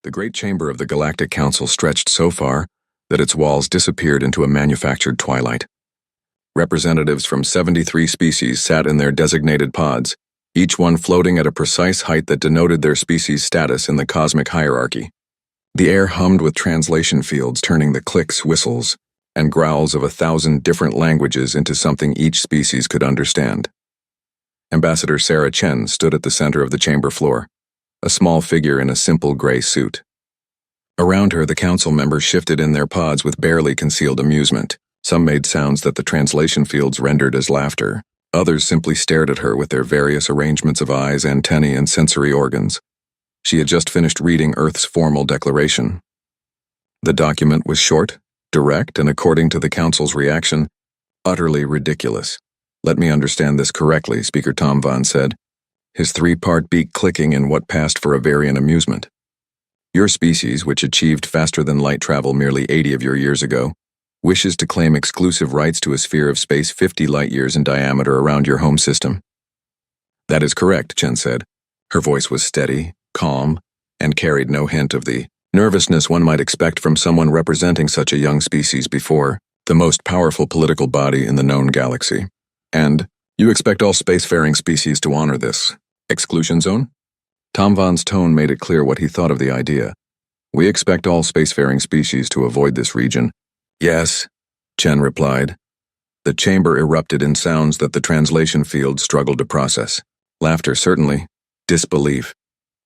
The great chamber of the Galactic Council stretched so far that its walls disappeared into a manufactured twilight. Representatives from 73 species sat in their designated pods, each one floating at a precise height that denoted their species' status in the cosmic hierarchy. The air hummed with translation fields turning the clicks, whistles, and growls of 1,000 different languages into something each species could understand. Ambassador Sarah Chen stood at the center of the chamber floor, a small figure in a simple gray suit. Around her, the council members shifted in their pods with barely concealed amusement. Some made sounds that the translation fields rendered as laughter. Others simply stared at her with their various arrangements of eyes, antennae, and sensory organs. She had just finished reading Earth's formal declaration. The document was short, direct, and according to the council's reaction, utterly ridiculous. "Let me understand this correctly," Speaker Tom Von said, his three-part beak clicking in what passed for a Varian amusement. "Your species, which achieved faster-than-light travel merely 80 of your years ago, wishes to claim exclusive rights to a sphere of space 50 light-years in diameter around your home system." "That is correct," Chen said. Her voice was steady, calm, and carried no hint of the nervousness one might expect from someone representing such a young species before the most powerful political body in the known galaxy. "And you expect all spacefaring species to honor this exclusion zone?" Tom Von's tone made it clear what he thought of the idea. "We expect all spacefaring species to avoid this region." "Yes," Chen replied. The chamber erupted in sounds that the translation field struggled to process. Laughter, certainly. Disbelief.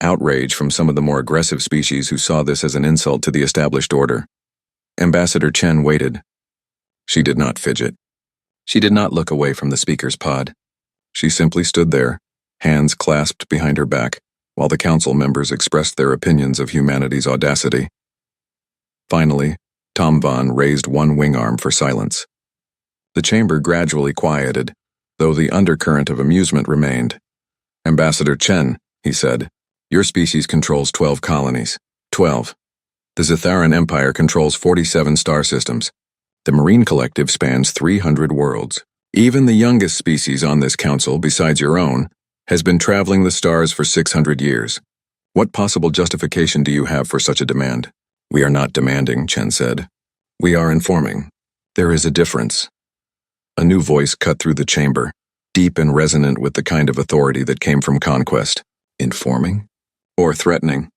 Outrage from some of the more aggressive species who saw this as an insult to the established order. Ambassador Chen waited. She did not fidget. She did not look away from the speaker's pod. She simply stood there, hands clasped behind her back, while the council members expressed their opinions of humanity's audacity. Finally, Tom Von raised one wing arm for silence. The chamber gradually quieted, though the undercurrent of amusement remained. "Ambassador Chen," he said, "your species controls 12 colonies. 12. The Zitharan Empire controls 47 star systems. The Marine Collective spans 300 worlds. Even the youngest species on this council, besides your own, has been traveling the stars for 600 years. What possible justification do you have for such a demand?" "We are not demanding," Chen said. "We are informing. There is a difference." A new voice cut through the chamber, deep and resonant with the kind of authority that came from conquest. Informing? Or threatening?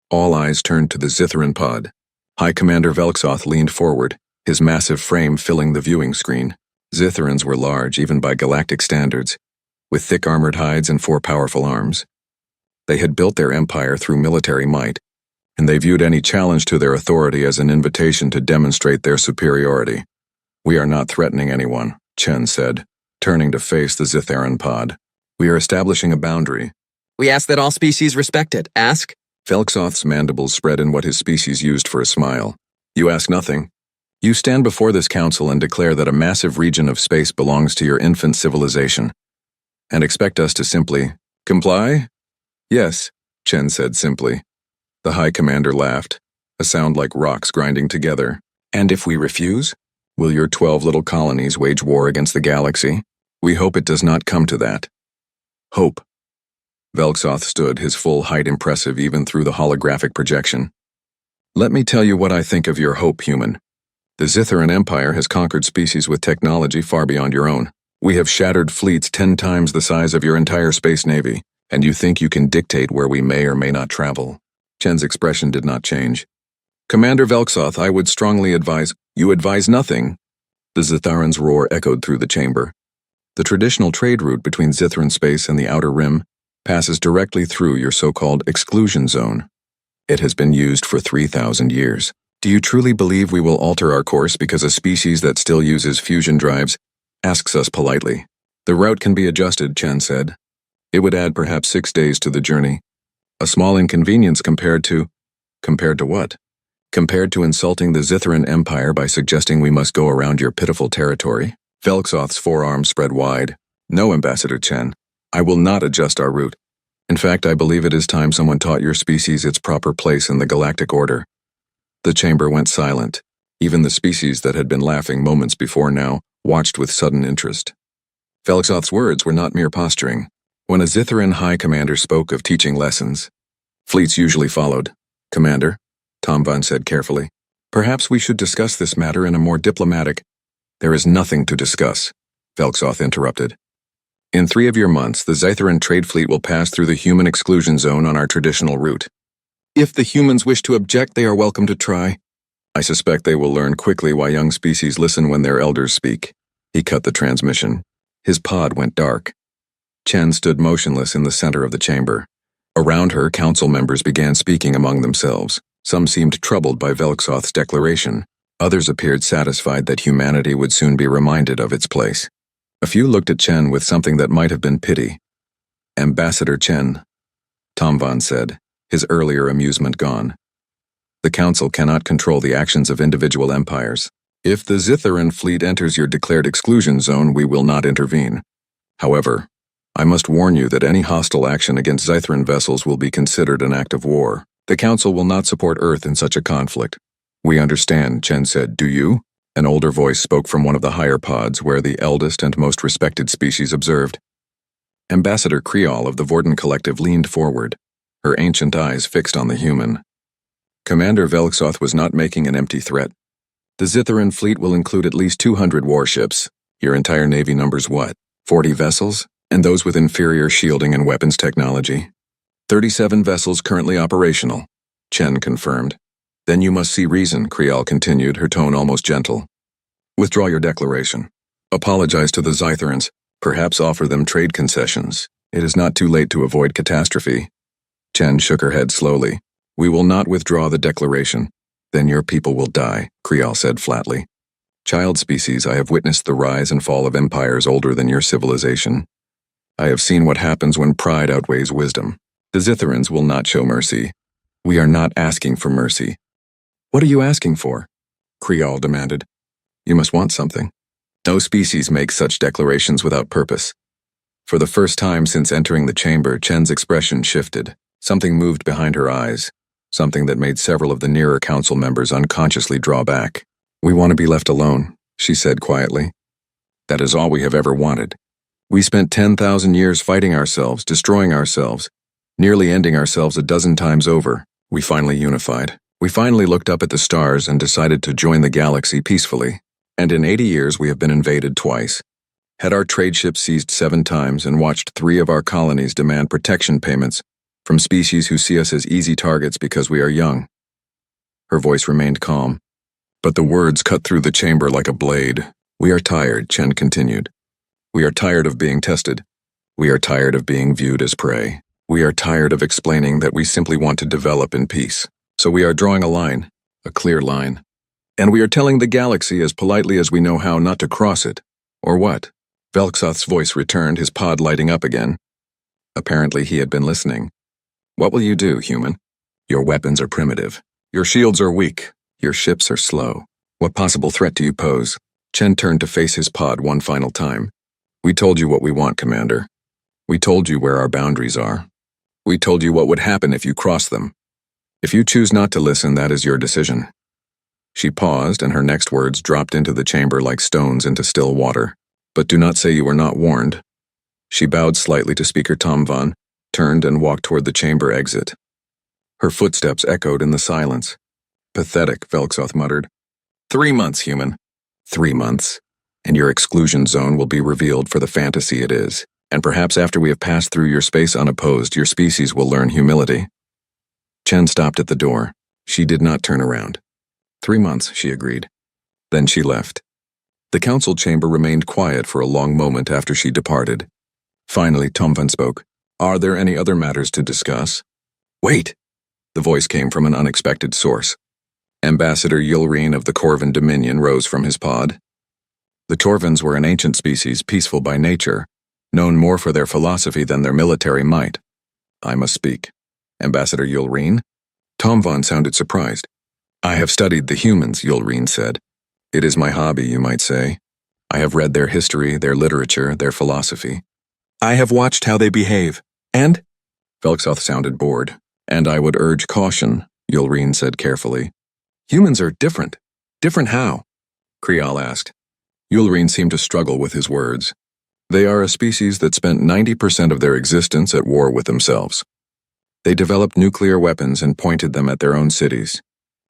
All eyes turned to the Zitharan pod. High Commander Velxoth leaned forward, his massive frame filling the viewing screen. Zitharans were large, even by galactic standards, with thick armored hides and 4 powerful arms. They had built their empire through military might, and they viewed any challenge to their authority as an invitation to demonstrate their superiority. "We are not threatening anyone," Chen said, turning to face the Zitharan pod. "We are establishing a boundary." "We ask that all species respect it. Ask?" Velxoth's mandibles spread in what his species used for a smile. "You ask nothing. You stand before this council and declare that a massive region of space belongs to your infant civilization, and expect us to simply comply?" "Yes," Chen said simply. The High Commander laughed, a sound like rocks grinding together. "And if we refuse? Will your 12 little colonies wage war against the galaxy? We hope it does not come to that." "Hope." Velxoth stood, his full height impressive even through the holographic projection. "Let me tell you what I think of your hope, human. The Zitharan Empire has conquered species with technology far beyond your own. We have shattered fleets 10 times the size of your entire space navy, and you think you can dictate where we may or may not travel." Chen's expression did not change. "Commander Velxoth, I would strongly advise—" "You advise nothing." The Zitharan's roar echoed through the chamber. "The traditional trade route between Zitharan space and the Outer Rim passes directly through your so-called exclusion zone. It has been used for 3,000 years. Do you truly believe we will alter our course because a species that still uses fusion drives asks us politely?" "The route can be adjusted," Chen said. "It would add perhaps 6 days to the journey. A small inconvenience compared to—" "Compared to what?" "Compared to insulting the Zitharan Empire by suggesting we must go around your pitiful territory." Velxoth's forearms spread wide. "No, Ambassador Chen. I will not adjust our route. In fact, I believe it is time someone taught your species its proper place in the galactic order." The chamber went silent. Even the species that had been laughing moments before now watched with sudden interest. Velxoth's words were not mere posturing. When a Zitharan High Commander spoke of teaching lessons, fleets usually followed. Commander, Tom Von said carefully, perhaps we should discuss this matter in a more diplomatic— There is nothing to discuss, Velxoth interrupted. In 3 of your months, the Zytheran trade fleet will pass through the human exclusion zone on our traditional route. If the humans wish to object, they are welcome to try. I suspect they will learn quickly why young species listen when their elders speak. He cut the transmission. His pod went dark. Chen stood motionless in the center of the chamber. Around her, council members began speaking among themselves. Some seemed troubled by Velxoth's declaration. Others appeared satisfied that humanity would soon be reminded of its place. A few looked at Chen with something that might have been pity. Ambassador Chen, Tom Von said, his earlier amusement gone. The council cannot control the actions of individual empires. If the Zytheran fleet enters your declared exclusion zone, we will not intervene. However, I must warn you that any hostile action against Zytheran vessels will be considered an act of war. The council will not support Earth in such a conflict. We understand, Chen said. Do you? An older voice spoke from one of the higher pods where the eldest and most respected species observed. Ambassador Krial of the Vorden Collective leaned forward, her ancient eyes fixed on the human. Commander Velxoth was not making an empty threat. The Zytheran fleet will include at least 200 warships. Your entire navy numbers what? 40 vessels? And those with inferior shielding and weapons technology? 37 vessels currently operational, Chen confirmed. Then you must see reason, Krial continued, her tone almost gentle. Withdraw your declaration. Apologize to the Zytherans. Perhaps offer them trade concessions. It is not too late to avoid catastrophe. Chen shook her head slowly. We will not withdraw the declaration. Then your people will die, Krial said flatly. Child species, I have witnessed the rise and fall of empires older than your civilization. I have seen what happens when pride outweighs wisdom. The Zytherans will not show mercy. We are not asking for mercy. What are you asking for? Krial demanded. You must want something. No species makes such declarations without purpose. For the first time since entering the chamber, Chen's expression shifted. Something moved behind her eyes. Something that made several of the nearer council members unconsciously draw back. We want to be left alone, she said quietly. That is all we have ever wanted. We spent 10,000 years fighting ourselves, destroying ourselves, nearly ending ourselves a dozen times over. We finally unified. We finally looked up at the stars and decided to join the galaxy peacefully. And in 80 years we have been invaded twice. Had our trade ships seized 7 times and watched 3 of our colonies demand protection payments from species who see us as easy targets because we are young. Her voice remained calm, but the words cut through the chamber like a blade. We are tired, Chen continued. We are tired of being tested. We are tired of being viewed as prey. We are tired of explaining that we simply want to develop in peace. So we are drawing a line, a clear line. And we are telling the galaxy as politely as we know how not to cross it. Or what? Velxoth's voice returned, his pod lighting up again. Apparently he had been listening. What will you do, human? Your weapons are primitive. Your shields are weak. Your ships are slow. What possible threat do you pose? Chen turned to face his pod one final time. We told you what we want, Commander. We told you where our boundaries are. We told you what would happen if you cross them. If you choose not to listen, that is your decision. She paused, and her next words dropped into the chamber like stones into still water. But do not say you were not warned. She bowed slightly to Speaker Tom Von, turned and walked toward the chamber exit. Her footsteps echoed in the silence. Pathetic, Velxoth muttered. 3 months, human. 3 months. And your exclusion zone will be revealed for the fantasy it is. And perhaps after we have passed through your space unopposed, your species will learn humility. Chen stopped at the door. She did not turn around. 3 months, she agreed. Then she left. The council chamber remained quiet for a long moment after she departed. Finally, Tom Von spoke. Are there any other matters to discuss? Wait! The voice came from an unexpected source. Ambassador Ylrene of the Corvin Dominion rose from his pod. The Torvins were an ancient species, peaceful by nature, known more for their philosophy than their military might. I must speak. Ambassador Ylrene? Tom Von sounded surprised. I have studied the humans, Ylrene said. It is my hobby, you might say. I have read their history, their literature, their philosophy. I have watched how they behave. And? Velxoth sounded bored. And I would urge caution, Ylrene said carefully. Humans are different. Different how? Krial asked. Ylrene seemed to struggle with his words. They are a species that spent 90% of their existence at war with themselves. They developed nuclear weapons and pointed them at their own cities.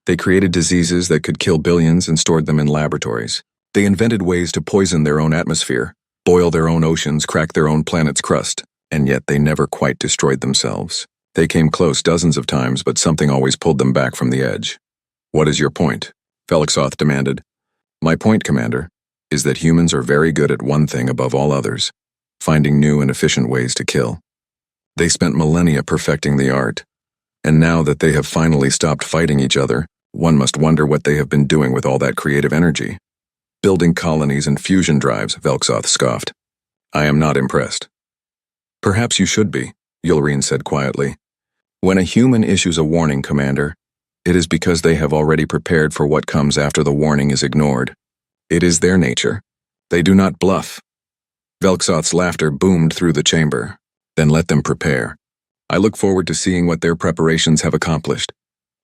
They created diseases that could kill billions and stored them in laboratories. They invented ways to poison their own atmosphere, boil their own oceans, crack their own planet's crust, and yet they never quite destroyed themselves. They came close dozens of times, but something always pulled them back from the edge. What is your point? Velxoth demanded. My point, Commander, is that humans are very good at one thing above all others, finding new and efficient ways to kill. They spent millennia perfecting the art, and now that they have finally stopped fighting each other, one must wonder what they have been doing with all that creative energy. Building colonies and fusion drives, Velxoth scoffed. I am not impressed. Perhaps you should be, Yulreen said quietly. When a human issues a warning, Commander, it is because they have already prepared for what comes after the warning is ignored. It is their nature. They do not bluff. Velxoth's laughter boomed through the chamber. Then let them prepare. I look forward to seeing what their preparations have accomplished.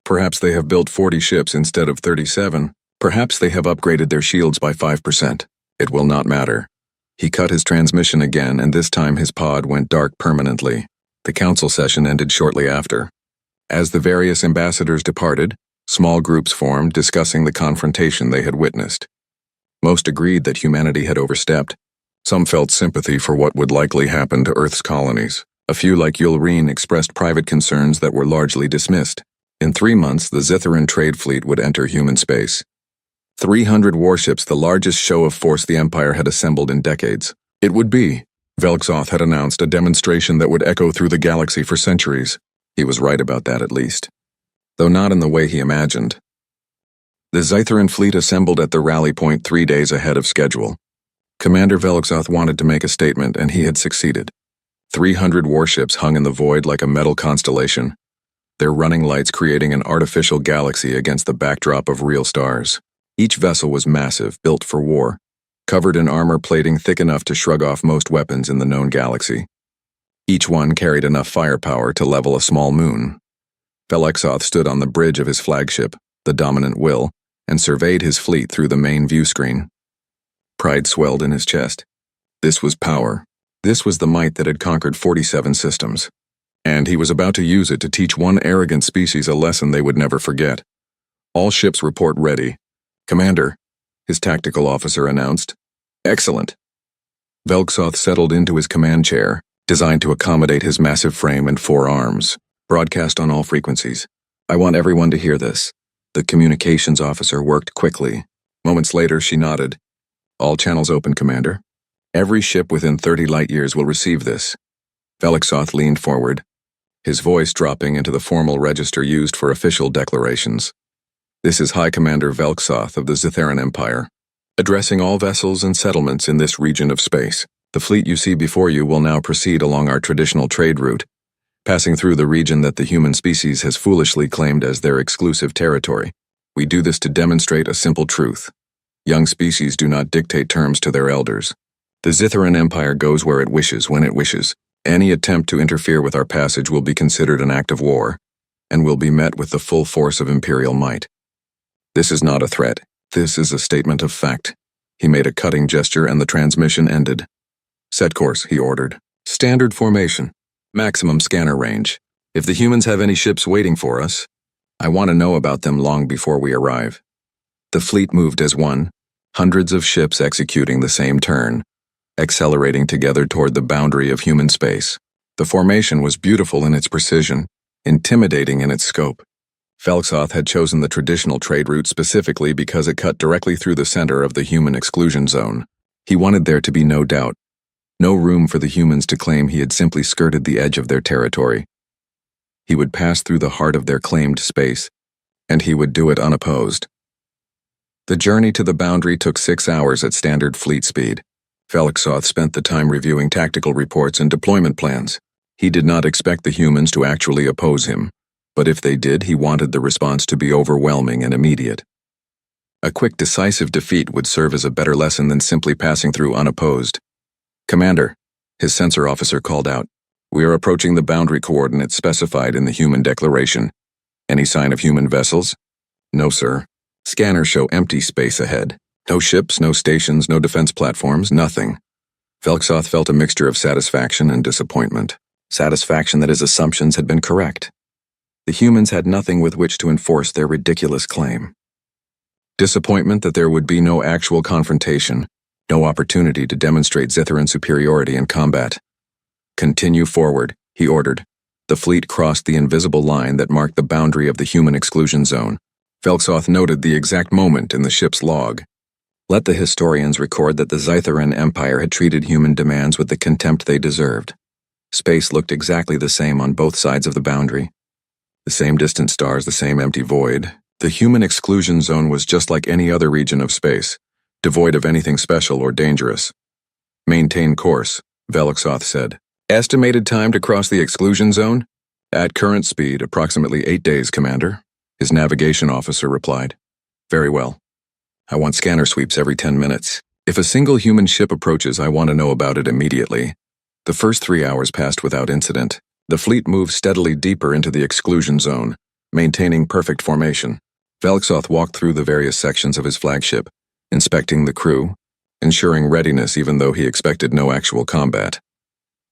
Perhaps they have built 40 ships instead of 37. Perhaps they have upgraded their shields by 5%. It will not matter. He cut his transmission again, and this time his pod went dark permanently. The council session ended shortly after. As the various ambassadors departed, small groups formed discussing the confrontation they had witnessed. Most agreed that humanity had overstepped. Some felt sympathy for what would likely happen to Earth's colonies. A few, like Yulreen, expressed private concerns that were largely dismissed. In 3 months, the Zitharan trade fleet would enter human space. 300 warships, the largest show of force the Empire had assembled in decades. It would be, Velxoth had announced, a demonstration that would echo through the galaxy for centuries. He was right about that, at least, though not in the way he imagined. The Zitharan fleet assembled at the rally point 3 days ahead of schedule. Commander Velxoth wanted to make a statement, and he had succeeded. 300 warships hung in the void like a metal constellation, their running lights creating an artificial galaxy against the backdrop of real stars. Each vessel was massive, built for war, covered in armor plating thick enough to shrug off most weapons in the known galaxy. Each one carried enough firepower to level a small moon. Velxoth stood on the bridge of his flagship, the Dominant Will, and surveyed his fleet through the main view screen. Pride swelled in his chest. This was power. This was the might that had conquered 47 systems. And he was about to use it to teach one arrogant species a lesson they would never forget. All ships report ready. Commander, his tactical officer announced. Excellent. Velxoth settled into his command chair, designed to accommodate his massive frame and 4 arms. Broadcast on all frequencies. I want everyone to hear this. The communications officer worked quickly. Moments later, she nodded. All channels open, Commander. Every ship within 30 light years will receive this. Velxoth leaned forward, his voice dropping into the formal register used for official declarations. This is High Commander Velxoth of the Zitharan Empire, addressing all vessels and settlements in this region of space. The fleet you see before you will now proceed along our traditional trade route, passing through the region that the human species has foolishly claimed as their exclusive territory. We do this to demonstrate a simple truth. Young species do not dictate terms to their elders. The Zitharan Empire goes where it wishes, when it wishes. Any attempt to interfere with our passage will be considered an act of war, and will be met with the full force of Imperial might. This is not a threat. This is a statement of fact. He made a cutting gesture and the transmission ended. Set course, he ordered. Standard formation. Maximum scanner range. If the humans have any ships waiting for us, I want to know about them long before we arrive. The fleet moved as one, hundreds of ships executing the same turn, accelerating together toward the boundary of human space. The formation was beautiful in its precision, intimidating in its scope. Velxoth had chosen the traditional trade route specifically because it cut directly through the center of the human exclusion zone. He wanted there to be no doubt, no room for the humans to claim he had simply skirted the edge of their territory. He would pass through the heart of their claimed space, and he would do it unopposed. The journey to the boundary took 6 hours at standard fleet speed. Velxoth spent the time reviewing tactical reports and deployment plans. He did not expect the humans to actually oppose him, but if they did, he wanted the response to be overwhelming and immediate. A quick, decisive defeat would serve as a better lesson than simply passing through unopposed. Commander, his sensor officer called out, we are approaching the boundary coordinates specified in the human declaration. Any sign of human vessels? No, sir. Scanners show empty space ahead. No ships, no stations, no defense platforms, nothing. Velxoth felt a mixture of satisfaction and disappointment. satisfaction that his assumptions had been correct. The humans had nothing with which to enforce their ridiculous claim. Disappointment that there would be no actual confrontation, no opportunity to demonstrate Zitharan superiority in combat. Continue forward, he ordered. The fleet crossed the invisible line that marked the boundary of the human exclusion zone. Velxoth noted the exact moment in the ship's log. Let the historians record that the Zitharan Empire had treated human demands with the contempt they deserved. Space looked exactly the same on both sides of the boundary. The same distant stars, the same empty void. The human exclusion zone was just like any other region of space, devoid of anything special or dangerous. Maintain course, Velxoth said. Estimated time to cross the exclusion zone? At current speed, approximately 8 days, Commander, his navigation officer replied. Very well. I want scanner sweeps every 10 minutes. If a single human ship approaches, I want to know about it immediately. The first 3 hours passed without incident. The fleet moved steadily deeper into the exclusion zone, maintaining perfect formation. Velxoth walked through the various sections of his flagship, inspecting the crew, ensuring readiness even though he expected no actual combat.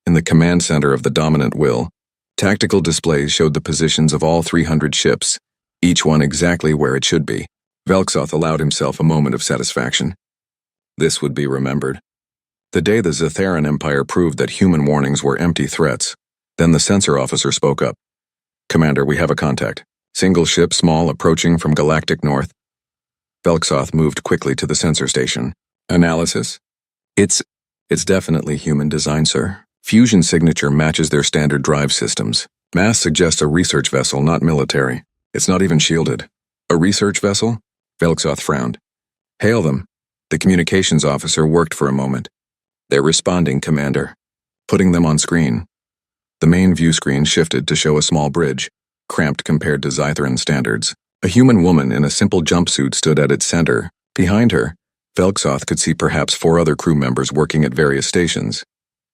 In the command center of the dominant will, tactical displays showed the positions of all 300 ships, each one exactly where it should be. Velxoth allowed himself a moment of satisfaction. This would be remembered. The day the Zitharan Empire proved that human warnings were empty threats. Then the sensor officer spoke up. Commander, we have a contact. Single ship, small, approaching from galactic north. Velxoth moved quickly to the sensor station. Analysis? It's definitely human design, sir. Fusion signature matches their standard drive systems. Mass suggests a research vessel, not military. It's not even shielded. A research vessel? Velxoth frowned. Hail them. The communications officer worked for a moment. They're responding, Commander. Putting them on screen. The main view screen shifted to show a small bridge, cramped compared to Zitharan standards. A human woman in a simple jumpsuit stood at its center. Behind her, Velxoth could see perhaps 4 other crew members working at various stations.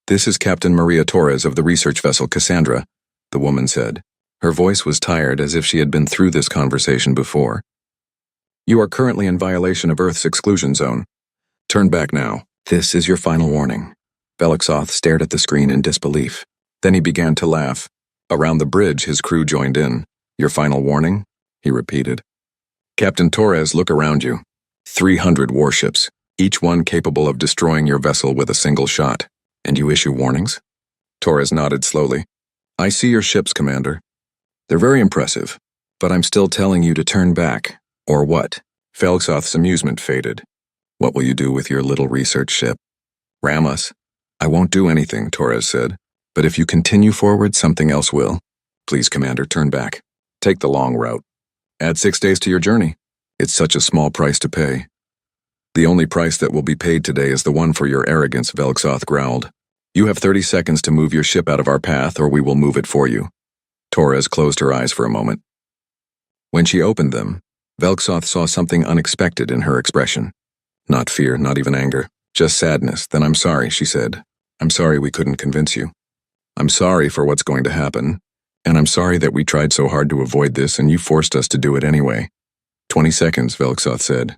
This is Captain Maria Torres of the research vessel Cassandra, the woman said. Her voice was tired, as if she had been through this conversation before. You are currently in violation of Earth's exclusion zone. Turn back now. This is your final warning. Velxoth stared at the screen in disbelief. Then he began to laugh. Around the bridge, his crew joined in. Your final warning? He repeated. Captain Torres, look around you. 300 warships, each one capable of destroying your vessel with a single shot. And you issue warnings? Torres nodded slowly. I see your ships, Commander. They're very impressive, but I'm still telling you to turn back. Or what? Velxoth's amusement faded. What will you do with your little research ship? Ram us. I won't do anything, Torres said. But if you continue forward, something else will. Please, Commander, turn back. Take the long route. Add 6 days to your journey. It's such a small price to pay. The only price that will be paid today is the one for your arrogance, Velxoth growled. You have 30 seconds to move your ship out of our path, or we will move it for you. Torres closed her eyes for a moment. When she opened them, Velxoth saw something unexpected in her expression. Not fear, not even anger, just sadness. Then I'm sorry, she said. I'm sorry we couldn't convince you. I'm sorry for what's going to happen, and I'm sorry that we tried so hard to avoid this and you forced us to do it anyway. 20 seconds, Velxoth said.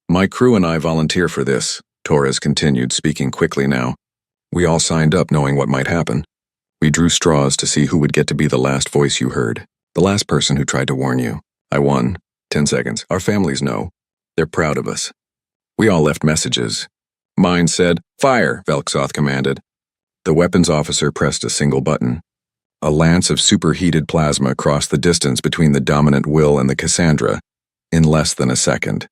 My crew and I volunteer for this, Torres continued, speaking quickly now. We all signed up knowing what might happen. We drew straws to see who would get to be the last voice you heard, the last person who tried to warn you. I won. 10 seconds. Our families know. They're proud of us. We all left messages. Mine said, Fire, Velxoth commanded. The weapons officer pressed a single button. A lance of superheated plasma crossed the distance between the dominant will and the Cassandra in less than a second.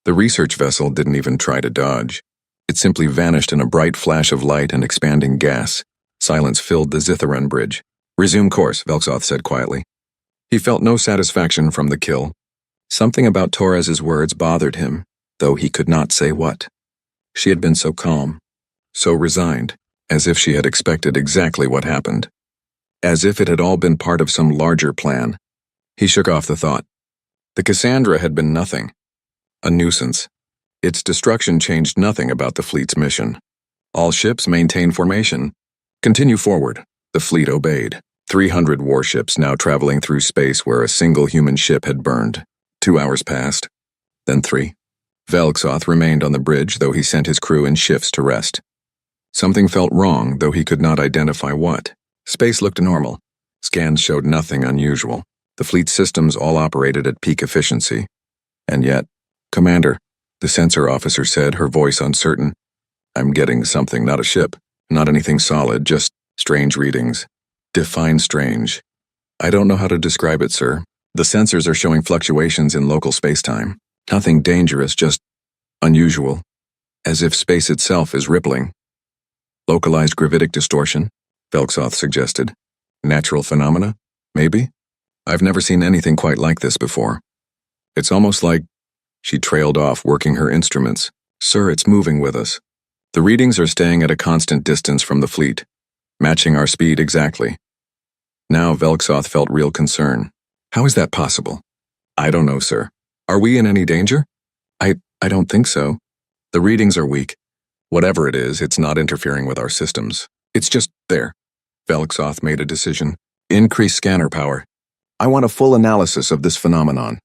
The research vessel didn't even try to dodge. It simply vanished in a bright flash of light and expanding gas. Silence filled the Zitharan bridge. Resume course, Velxoth said quietly. He felt no satisfaction from the kill. Something about Torres's words bothered him, though he could not say what. She had been so calm, so resigned, as if she had expected exactly what happened. As if it had all been part of some larger plan. He shook off the thought. The Cassandra had been nothing. A nuisance. Its destruction changed nothing about the fleet's mission. All ships maintain formation. Continue forward. The fleet obeyed. 300 warships now traveling through space where a single human ship had burned. 2 hours passed. Then 3. Velxoth remained on the bridge, though he sent his crew in shifts to rest. Something felt wrong, though he could not identify what. Space looked normal. Scans showed nothing unusual. The fleet systems all operated at peak efficiency. And yet, Commander, the sensor officer said, her voice uncertain, I'm getting something, not a ship, not anything solid, just strange readings. Define strange. I don't know how to describe it, sir. The sensors are showing fluctuations in local space-time. Nothing dangerous, just unusual. As if space itself is rippling. Localized gravitic distortion, Velksoth suggested. Natural phenomena? Maybe? I've never seen anything quite like this before. It's almost like... She trailed off, working her instruments. Sir, it's moving with us. The readings are staying at a constant distance from the fleet, matching our speed exactly. Now Velksoth felt real concern. How is that possible? I don't know, sir. Are we in any danger? I don't think so. The readings are weak. Whatever it is, it's not interfering with our systems. It's just there. Velksoth made a decision. Increase scanner power. I want a full analysis of this phenomenon.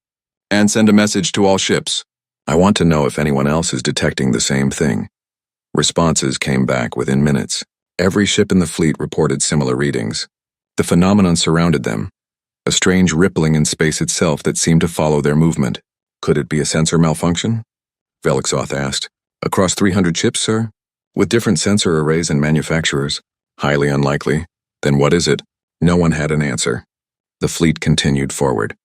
And send a message to all ships. I want to know if anyone else is detecting the same thing. Responses came back within minutes. Every ship in the fleet reported similar readings. The phenomenon surrounded them. A strange rippling in space itself that seemed to follow their movement. Could it be a sensor malfunction? Velksoth asked. Across 300 ships, sir? With different sensor arrays and manufacturers? Highly unlikely. Then what is it? No one had an answer. The fleet continued forward.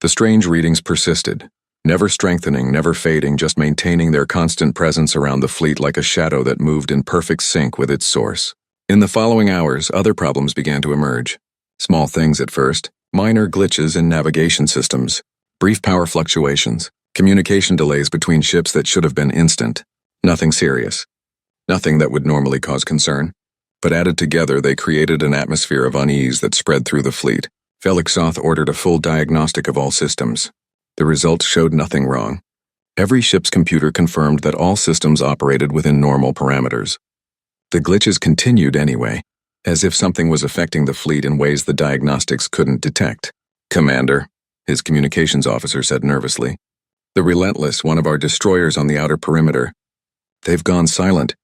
The strange readings persisted, never strengthening, never fading, just maintaining their constant presence around the fleet like a shadow that moved in perfect sync with its source. In the following hours, other problems began to emerge. Small things at first, minor glitches in navigation systems, brief power fluctuations, communication delays between ships that should have been instant. Nothing serious. Nothing that would normally cause concern. But added together, they created an atmosphere of unease that spread through the fleet. Velksoth ordered a full diagnostic of all systems. The results showed nothing wrong. Every ship's computer confirmed that all systems operated within normal parameters. The glitches continued anyway, as if something was affecting the fleet in ways the diagnostics couldn't detect. Commander, his communications officer said nervously. The Relentless, one of our destroyers on the outer perimeter. They've gone silent.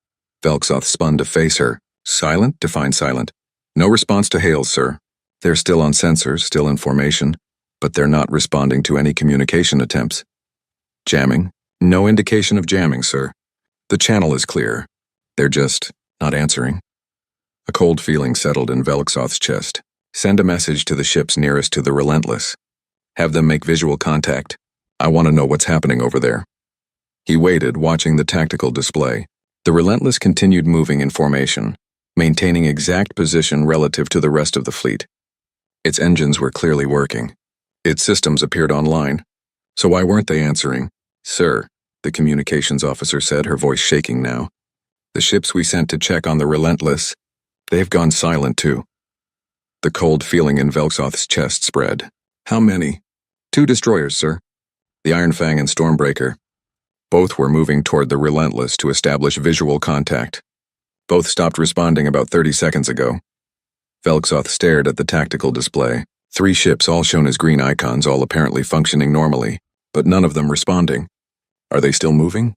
Velksoth spun to face her. Silent? Define silent. No response to hails, sir. They're still on sensors, still in formation, but they're not responding to any communication attempts. Jamming? No indication of jamming, sir. The channel is clear. They're just not answering. A cold feeling settled in Velksoth's chest. Send a message to the ships nearest to the Relentless. Have them make visual contact. I want to know what's happening over there. He waited, watching the tactical display. The Relentless continued moving in formation, maintaining exact position relative to the rest of the fleet. Its engines were clearly working. Its systems appeared online. So why weren't they answering? Sir, the communications officer said, her voice shaking now. The ships we sent to check on the Relentless, they've gone silent too. The cold feeling in Velksoth's chest spread. How many? 2 destroyers, sir. The Iron Fang and Stormbreaker. Both were moving toward the Relentless to establish visual contact. Both stopped responding about 30 seconds ago. Velksoth stared at the tactical display. 3 ships, all shown as green icons, all apparently functioning normally, but none of them responding. Are they still moving?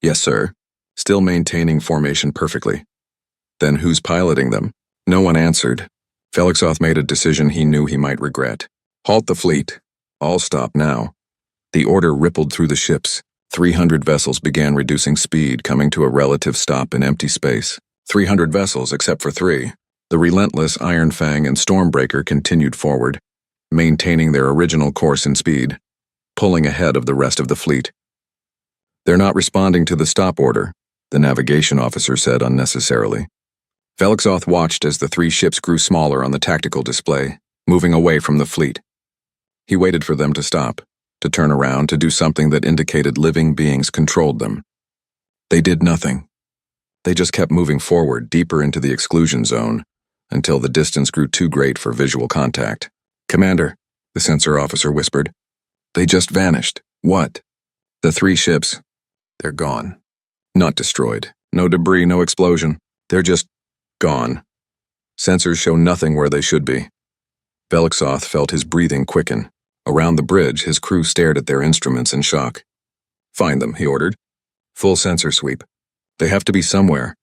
Yes, sir. Still maintaining formation perfectly. Then who's piloting them? No one answered. Velksoth made a decision he knew he might regret. Halt the fleet. All stop now. The order rippled through the ships. 300 vessels began reducing speed, coming to a relative stop in empty space. 300 vessels, except for 3. The Relentless, Iron Fang, and Stormbreaker continued forward, maintaining their original course and speed, pulling ahead of the rest of the fleet. They're not responding to the stop order, the navigation officer said unnecessarily. Velksoth watched as the 3 ships grew smaller on the tactical display, moving away from the fleet. He waited for them to stop, to turn around, to do something that indicated living beings controlled them. They did nothing. They just kept moving forward, deeper into the exclusion zone, until the distance grew too great for visual contact. Commander, the sensor officer whispered. They just vanished. What? The 3 ships. They're gone. Not destroyed. No debris, no explosion. They're just gone. Sensors show nothing where they should be. Velksoth felt his breathing quicken. Around the bridge, his crew stared at their instruments in shock. Find them, he ordered. Full sensor sweep. They have to be somewhere.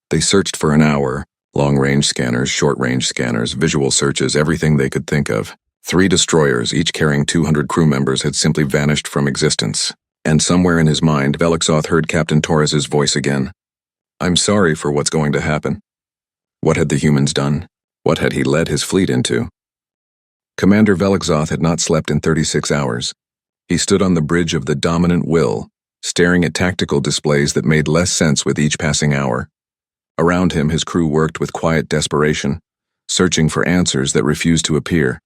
They searched for an hour, Long-range scanners, short-range scanners, visual searches, everything they could think of. 3 destroyers, each carrying 200 crew members, had simply vanished from existence. And somewhere in his mind, Velixoth heard Captain Torres's voice again. I'm sorry for what's going to happen. What had the humans done? What had he led his fleet into? Commander Velixoth had not slept in 36 hours. He stood on the bridge of the dominant will, staring at tactical displays that made less sense with each passing hour. Around him, his crew worked with quiet desperation, searching for answers that refused to appear.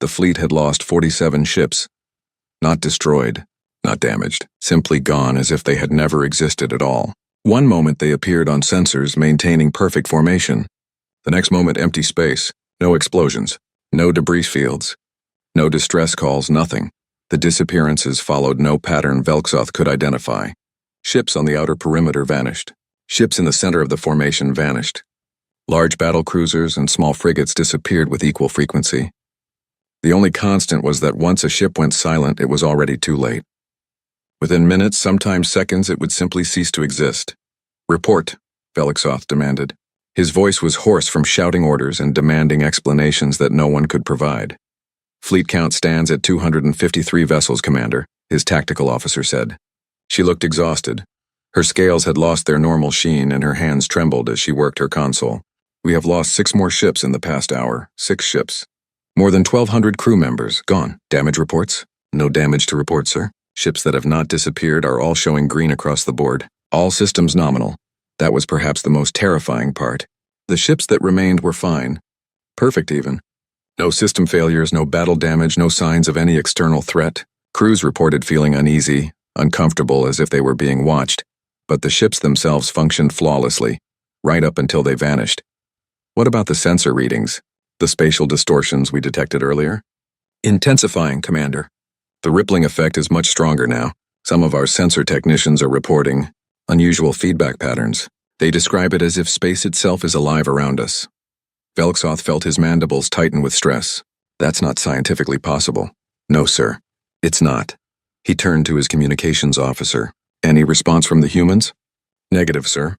The fleet had lost 47 ships. Not destroyed, not damaged, simply gone as if they had never existed at all. One moment they appeared on sensors, maintaining perfect formation. The next moment, empty space, no explosions, no debris fields, no distress calls, nothing. The disappearances followed no pattern Velixoth could identify. Ships on the outer perimeter vanished. Ships in the center of the formation vanished. Large battle cruisers and small frigates disappeared with equal frequency. The only constant was that once a ship went silent, it was already too late. Within minutes, sometimes seconds, it would simply cease to exist. Report, Velixoth demanded. His voice was hoarse from shouting orders and demanding explanations that no one could provide. Fleet count stands at 253 vessels, Commander, his tactical officer said. She looked exhausted. Her scales had lost their normal sheen and her hands trembled as she worked her console. We have lost 6 more ships in the past hour, 6 ships. More than 1,200 crew members, gone. Damage reports? No damage to report, sir. Ships that have not disappeared are all showing green across the board. All systems nominal. That was perhaps the most terrifying part. The ships that remained were fine. Perfect even. No system failures, no battle damage, no signs of any external threat. Crews reported feeling uneasy, uncomfortable, as if they were being watched. But the ships themselves functioned flawlessly, right up until they vanished. What about the sensor readings? The spatial distortions we detected earlier? Intensifying, Commander. The rippling effect is much stronger now. Some of our sensor technicians are reporting unusual feedback patterns. They describe it as if space itself is alive around us. Velixoth felt his mandibles tighten with stress. That's not scientifically possible. No, sir. It's not. He turned to his communications officer. Any response from the humans? Negative, sir.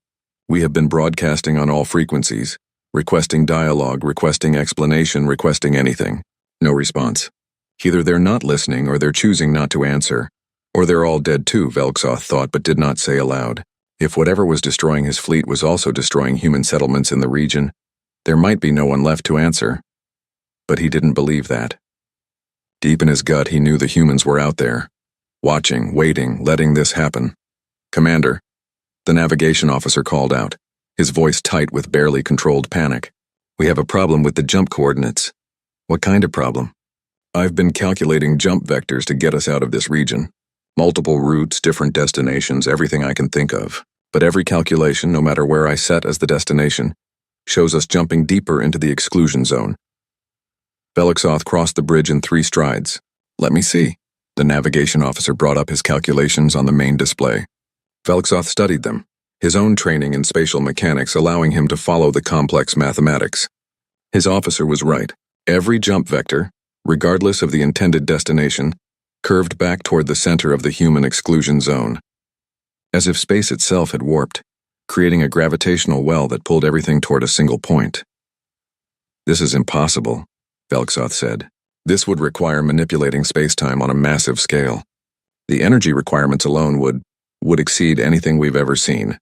We have been broadcasting on all frequencies, requesting dialogue, requesting explanation, requesting anything. No response. Either they're not listening or they're choosing not to answer. Or they're all dead too, Velixoth thought but did not say aloud. If whatever was destroying his fleet was also destroying human settlements in the region, there might be no one left to answer. But he didn't believe that. Deep in his gut, he knew the humans were out there, watching, waiting, letting this happen. Commander, the navigation officer called out, his voice tight with barely controlled panic. We have a problem with the jump coordinates. What kind of problem? I've been calculating jump vectors to get us out of this region. Multiple routes, different destinations, everything I can think of. But every calculation, no matter where I set as the destination, shows us jumping deeper into the exclusion zone. Velixoth crossed the bridge in 3 strides. Let me see. The navigation officer brought up his calculations on the main display. Velixoth studied them, his own training in spatial mechanics allowing him to follow the complex mathematics. His officer was right. Every jump vector, regardless of the intended destination, curved back toward the center of the human exclusion zone. As if space itself had warped, creating a gravitational well that pulled everything toward a single point. This is impossible, Velixoth said. This would require manipulating space-time on a massive scale. The energy requirements alone would exceed anything we've ever seen,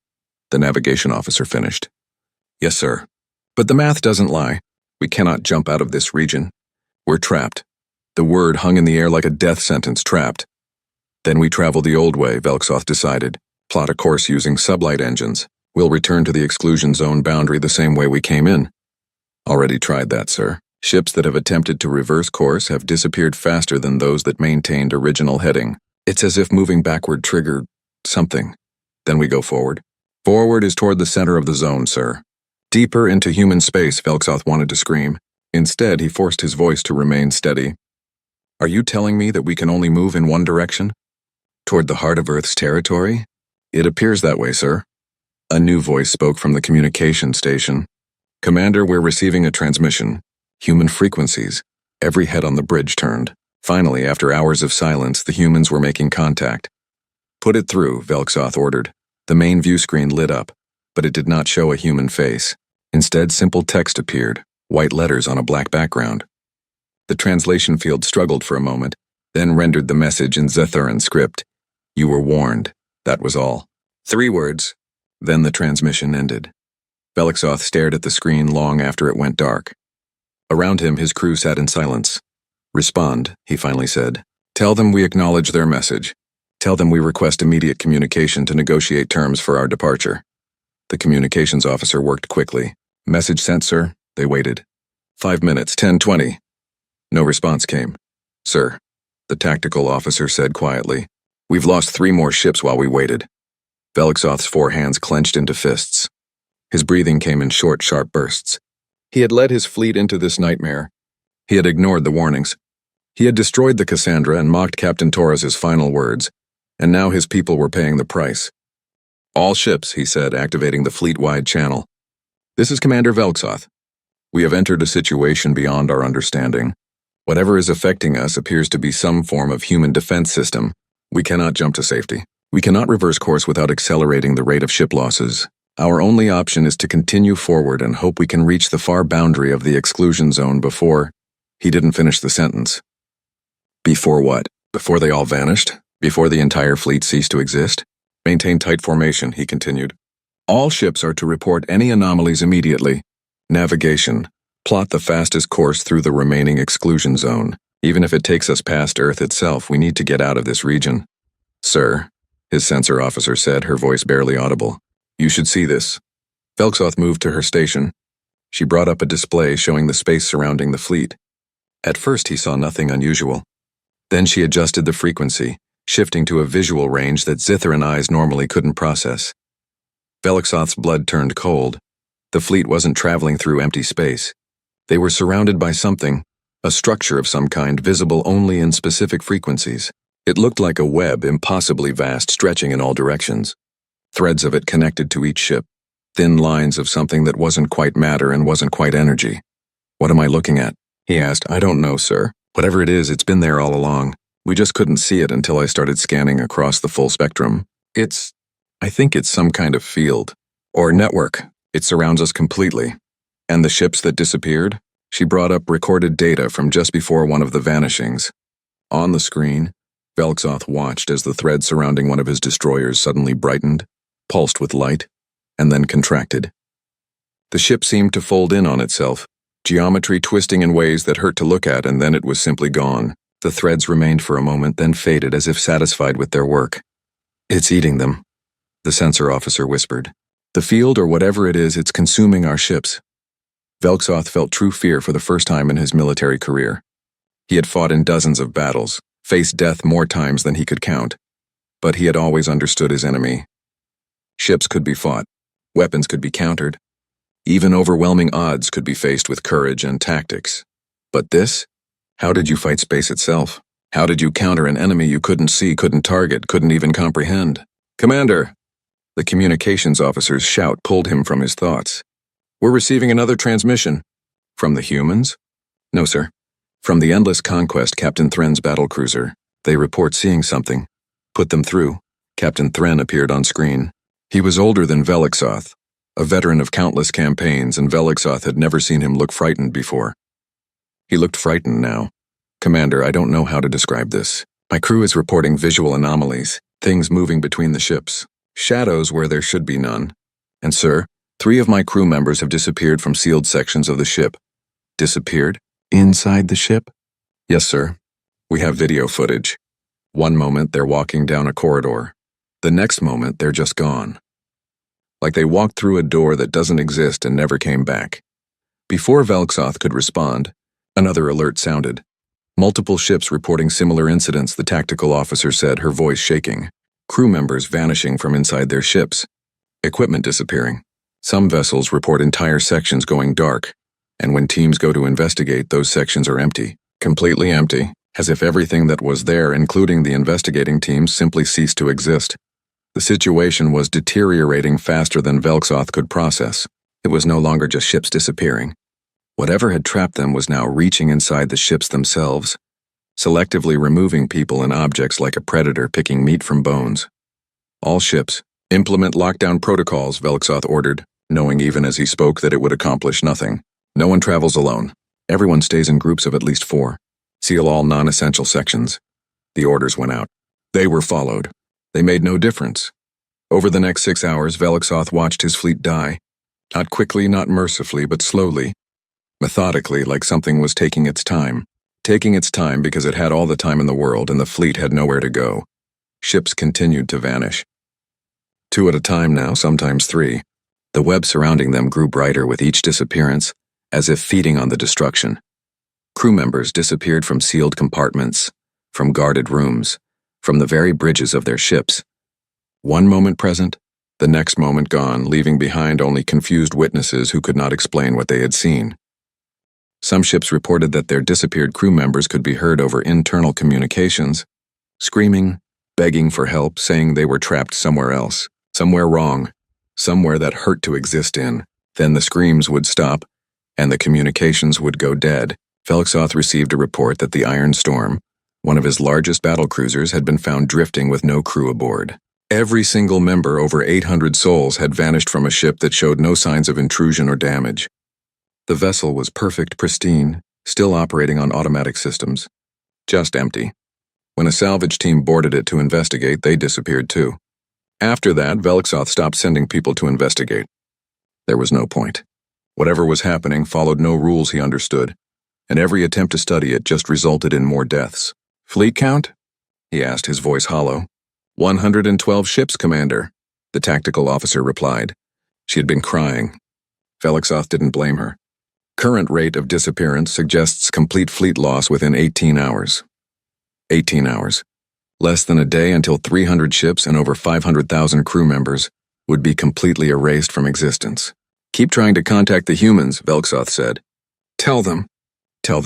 the navigation officer finished. Yes, sir. But the math doesn't lie. We cannot jump out of this region. We're trapped. The word hung in the air like a death sentence, trapped. Then we travel the old way, Velixoth decided. Plot a course using sublight engines. We'll return to the exclusion zone boundary the same way we came in. Already tried that, sir. Ships that have attempted to reverse course have disappeared faster than those that maintained original heading. It's as if moving backward triggered something. Then we go forward. Forward is toward the center of the zone, sir. Deeper into human space, Velixoth wanted to scream. Instead, he forced his voice to remain steady. Are you telling me that we can only move in one direction? Toward the heart of Earth's territory? It appears that way, sir. A new voice spoke from the communication station. Commander, we're receiving a transmission. Human frequencies. Every head on the bridge turned. Finally, after hours of silence, the humans were making contact. Put it through, Velixoth ordered. The main view screen lit up, but it did not show a human face. Instead, simple text appeared, white letters on a black background. The translation field struggled for a moment, then rendered the message in Zitharan script. You were warned. That was all. 3 words. Then the transmission ended. Velixoth stared at the screen long after it went dark. Around him, his crew sat in silence. Respond, he finally said. Tell them we acknowledge their message. Tell them we request immediate communication to negotiate terms for our departure. The communications officer worked quickly. Message sent, sir. They waited. 5 minutes, 10:20. No response came. Sir, the tactical officer said quietly. We've lost 3 more ships while we waited. Velixoth's 4 hands clenched into fists. His breathing came in short, sharp bursts. He had led his fleet into this nightmare. He had ignored the warnings. He had destroyed the Cassandra and mocked Captain Torres's final words, and now his people were paying the price. All ships, he said, activating the fleet-wide channel. This is Commander Velixoth. We have entered a situation beyond our understanding. Whatever is affecting us appears to be some form of human defense system. We cannot jump to safety. We cannot reverse course without accelerating the rate of ship losses. Our only option is to continue forward and hope we can reach the far boundary of the exclusion zone before... He didn't finish the sentence. Before what? Before they all vanished? Before the entire fleet ceased to exist? Maintain tight formation, he continued. All ships are to report any anomalies immediately. Navigation. Plot the fastest course through the remaining exclusion zone. Even if it takes us past Earth itself, we need to get out of this region. Sir, his sensor officer said, her voice barely audible. You should see this. Velixoth moved to her station. She brought up a display showing the space surrounding the fleet. At first he saw nothing unusual. Then she adjusted the frequency, shifting to a visual range that Zitharan eyes normally couldn't process. Velixoth's blood turned cold. The fleet wasn't traveling through empty space. They were surrounded by something, a structure of some kind visible only in specific frequencies. It looked like a web impossibly vast, stretching in all directions. Threads of it connected to each ship, thin lines of something that wasn't quite matter and wasn't quite energy. What am I looking at? He asked. I don't know, sir. Whatever it is, it's been there all along. We just couldn't see it until I started scanning across the full spectrum. I think it's some kind of field. Or network. It surrounds us completely. And the ships that disappeared? She brought up recorded data from just before one of the vanishings. On the screen, Velixoth watched as the thread surrounding one of his destroyers suddenly brightened, pulsed with light, and then contracted. The ship seemed to fold in on itself, geometry twisting in ways that hurt to look at, and then it was simply gone. The threads remained for a moment, then faded as if satisfied with their work. It's eating them, the sensor officer whispered. The field, or whatever it is, it's consuming our ships. Velixoth felt true fear for the first time in his military career. He had fought in dozens of battles, faced death more times than he could count, but he had always understood his enemy. Ships could be fought, weapons could be countered, even overwhelming odds could be faced with courage and tactics. But this? How did you fight space itself? How did you counter an enemy you couldn't see, couldn't target, couldn't even comprehend? Commander! The communications officer's shout pulled him from his thoughts. We're receiving another transmission. From the humans? No, sir. From the Endless Conquest, Captain Thren's battlecruiser. They report seeing something. Put them through. Captain Thren appeared on screen. He was older than Velixoth, a veteran of countless campaigns, and Velixoth had never seen him look frightened before. He looked frightened now. Commander, I don't know how to describe this. My crew is reporting visual anomalies, things moving between the ships, shadows where there should be none. And sir, 3 of my crew members have disappeared from sealed sections of the ship. Disappeared? Inside the ship? Yes, sir. We have video footage. One moment they're walking down a corridor. The next moment they're just gone. Like they walked through a door that doesn't exist and never came back. Before Velixoth could respond, another alert sounded. Multiple ships reporting similar incidents, the tactical officer said, her voice shaking. Crew members vanishing from inside their ships. Equipment disappearing. Some vessels report entire sections going dark, and when teams go to investigate, those sections are empty. Completely empty, as if everything that was there, including the investigating teams, simply ceased to exist. The situation was deteriorating faster than Velixoth could process. It was no longer just ships disappearing. Whatever had trapped them was now reaching inside the ships themselves, selectively removing people and objects like a predator picking meat from bones. All ships, implement lockdown protocols, Velixoth ordered. knowing even as he spoke that it would accomplish nothing. No one travels alone. Everyone stays in groups of at least 4. Seal all non-essential sections. The orders went out. They were followed. They made no difference. Over the next 6 hours, Velixoth watched his fleet die. Not quickly, not mercifully, but slowly. Methodically, like something was taking its time. Taking its time because it had all the time in the world and the fleet had nowhere to go. Ships continued to vanish. 2 at a time now, sometimes 3. The web surrounding them grew brighter with each disappearance, as if feeding on the destruction. Crew members disappeared from sealed compartments, from guarded rooms, from the very bridges of their ships. One moment present, the next moment gone, leaving behind only confused witnesses who could not explain what they had seen. Some ships reported that their disappeared crew members could be heard over internal communications, screaming, begging for help, saying they were trapped somewhere else, somewhere wrong, somewhere that hurt to exist in. Then the screams would stop, and the communications would go dead. Velixoth received a report that the Iron Storm, one of his largest battlecruisers, had been found drifting with no crew aboard. Every single member, over 800 souls, had vanished from a ship that showed no signs of intrusion or damage. The vessel was perfect, pristine, still operating on automatic systems. Just empty. When a salvage team boarded it to investigate, they disappeared too. After that, Velixoth stopped sending people to investigate. There was no point. Whatever was happening followed no rules he understood, and every attempt to study it just resulted in more deaths. "Fleet count?" he asked, his voice hollow. 112 ships, Commander," the tactical officer replied. She had been crying. Velixoth didn't blame her. Current rate of disappearance suggests complete fleet loss within 18 hours. 18 hours. Less than a day until 300 ships and over 500,000 crew members would be completely erased from existence. "Keep trying to contact the humans," Velixoth said. Tell them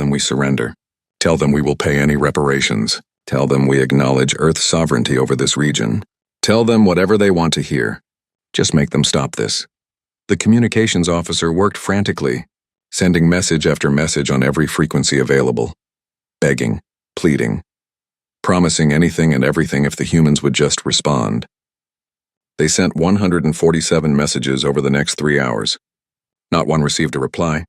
we surrender. Tell them we will pay any reparations. Tell them we acknowledge Earth's sovereignty over this region. Tell them whatever they want to hear. Just make them stop this." The communications officer worked frantically, sending message after message on every frequency available. Begging, pleading, promising anything and everything if the humans would just respond. They sent 147 messages over the next 3 hours. Not one received a reply.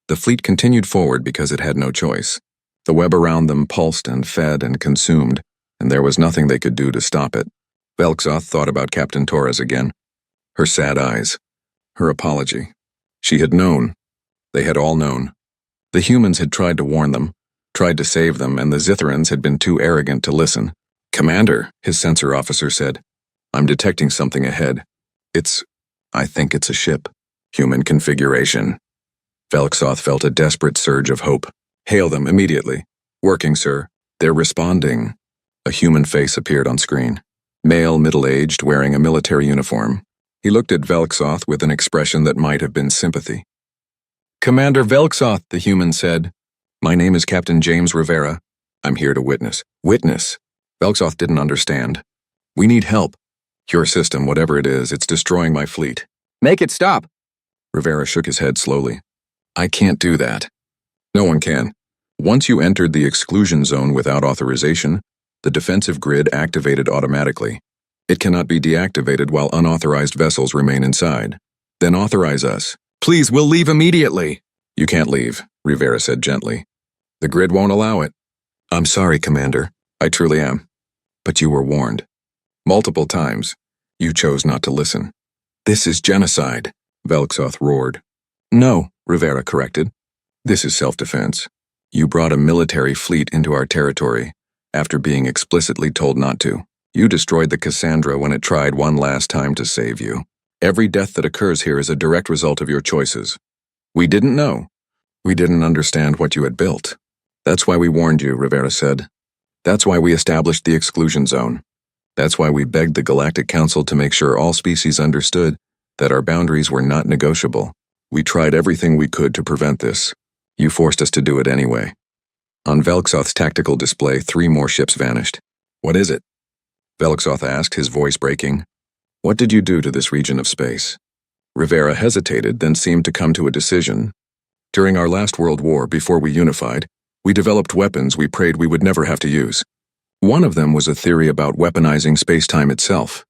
The fleet continued forward because it had no choice. The web around them pulsed and fed and consumed, and there was nothing they could do to stop it. Velixoth thought about Captain Torres again. Her sad eyes. Her apology. She had known. They had all known. The humans had tried to warn them, tried to save them, and the Zitherans had been too arrogant to listen. "Commander," his sensor officer said, "I'm detecting something ahead. I think it's a ship. Human configuration." Velixoth felt a desperate surge of hope. "Hail them immediately." "Working, sir. They're responding." A human face appeared on screen. Male, middle-aged, wearing a military uniform. He looked at Velixoth with an expression that might have been sympathy. "Commander Velixoth," the human said. "My name is Captain James Rivera. I'm here to witness." Witness? Velixoth didn't understand. "We need help. Your system, whatever it is, it's destroying my fleet." Make it stop. Rivera shook his head slowly. "I can't do that." "No one can. Once you entered the exclusion zone without authorization, the defensive grid activated automatically. It cannot be deactivated while unauthorized vessels remain inside. Then authorize us." "Please, we'll leave immediately." "You can't leave," Rivera said gently. "The grid won't allow it." "I'm sorry, Commander. I truly am. But you were warned. Multiple times. You chose not to listen." "This is genocide," Velixoth roared. "No," Rivera corrected. "This is self-defense. You brought a military fleet into our territory after being explicitly told not to. You destroyed the Cassandra when it tried one last time to save you. Every death that occurs here is a direct result of your choices. We didn't know. We didn't understand what you had built. That's why we warned you," Rivera said. "That's why we established the exclusion zone. That's why we begged the Galactic Council to make sure all species understood that our boundaries were not negotiable. We tried everything we could to prevent this. You forced us to do it anyway." On Velixoth's tactical display, 3 more ships vanished. "What is it?" Velixoth asked, his voice breaking. "What did you do to this region of space?" Rivera hesitated, then seemed to come to a decision. "During our last World War, before we unified, we developed weapons we prayed we would never have to use. One of them was a theory about weaponizing space-time itself,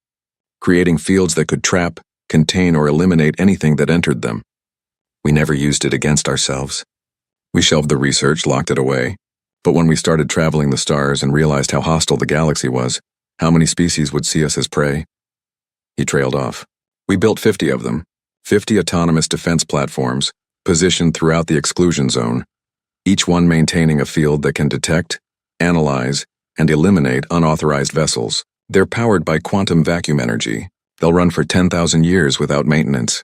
creating fields that could trap, contain, or eliminate anything that entered them. We never used it against ourselves. We shelved the research, locked it away. But when we started traveling the stars and realized how hostile the galaxy was, how many species would see us as prey? He trailed off. We built 50 of them, 50 autonomous defense platforms, positioned throughout the exclusion zone, each one maintaining a field that can detect, analyze, and eliminate unauthorized vessels. They're powered by quantum vacuum energy. They'll run for 10,000 years without maintenance.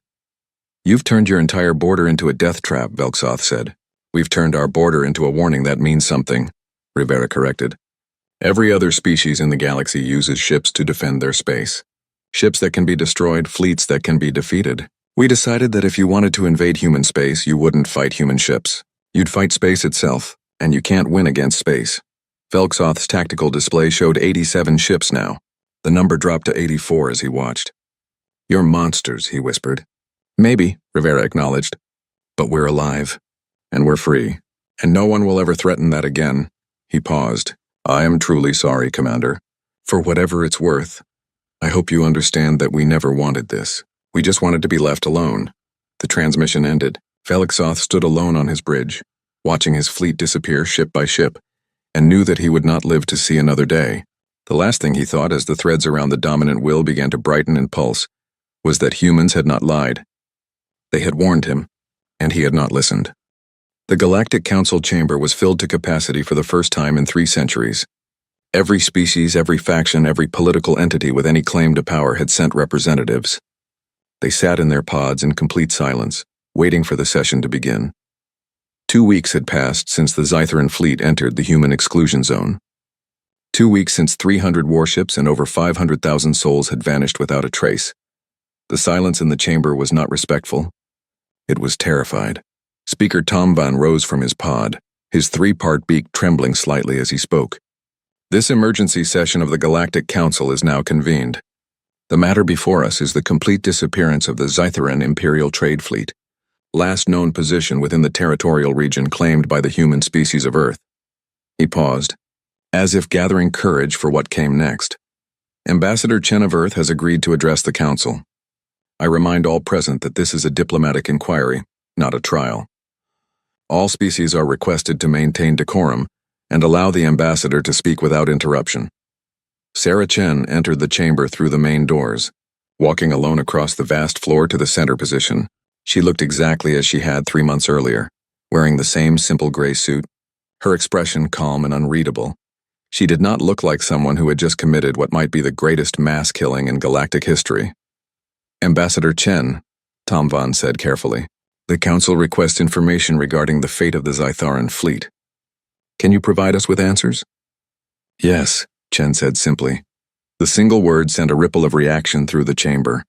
You've turned your entire border into a death trap, Velksoth said. We've turned our border into a warning that means something, Rivera corrected. Every other species in the galaxy uses ships to defend their space. Ships that can be destroyed, fleets that can be defeated. We decided that if you wanted to invade human space, you wouldn't fight human ships. You'd fight space itself, and you can't win against space. Velksoth's tactical display showed 87 ships now. The number dropped to 84 as he watched. You're monsters, he whispered. Maybe, Rivera acknowledged. But we're alive. And we're free. And no one will ever threaten that again. He paused. I am truly sorry, Commander. For whatever it's worth. I hope you understand that we never wanted this. We just wanted to be left alone. The transmission ended. Velksoth stood alone on his bridge, watching his fleet disappear ship by ship, and knew that he would not live to see another day. The last thing he thought as the threads around the dominant will began to brighten and pulse was that humans had not lied. They had warned him, and he had not listened. The Galactic Council chamber was filled to capacity for the first time in 3 centuries. Every species, every faction, every political entity with any claim to power had sent representatives. They sat in their pods in complete silence, waiting for the session to begin. 2 weeks had passed since the Zytheran fleet entered the human exclusion zone. 2 weeks since 300 warships and over 500,000 souls had vanished without a trace. The silence in the chamber was not respectful. It was terrified. Speaker Tomvan rose from his pod, his 3-part beak trembling slightly as he spoke. This emergency session of the Galactic Council is now convened. The matter before us is the complete disappearance of the Zytheran Imperial Trade Fleet, last known position within the territorial region claimed by the human species of Earth. He paused, as if gathering courage for what came next. Ambassador Chen of Earth has agreed to address the Council. I remind all present that this is a diplomatic inquiry, not a trial. All species are requested to maintain decorum and allow the ambassador to speak without interruption. Sarah Chen entered the chamber through the main doors. Walking alone across the vast floor to the center position, she looked exactly as she had 3 months earlier, wearing the same simple gray suit, her expression calm and unreadable. She did not look like someone who had just committed what might be the greatest mass killing in galactic history. Ambassador Chen, Tomvan said carefully, the Council requests information regarding the fate of the Zytheran fleet. Can you provide us with answers? Yes, Chen said simply. The single word sent a ripple of reaction through the chamber.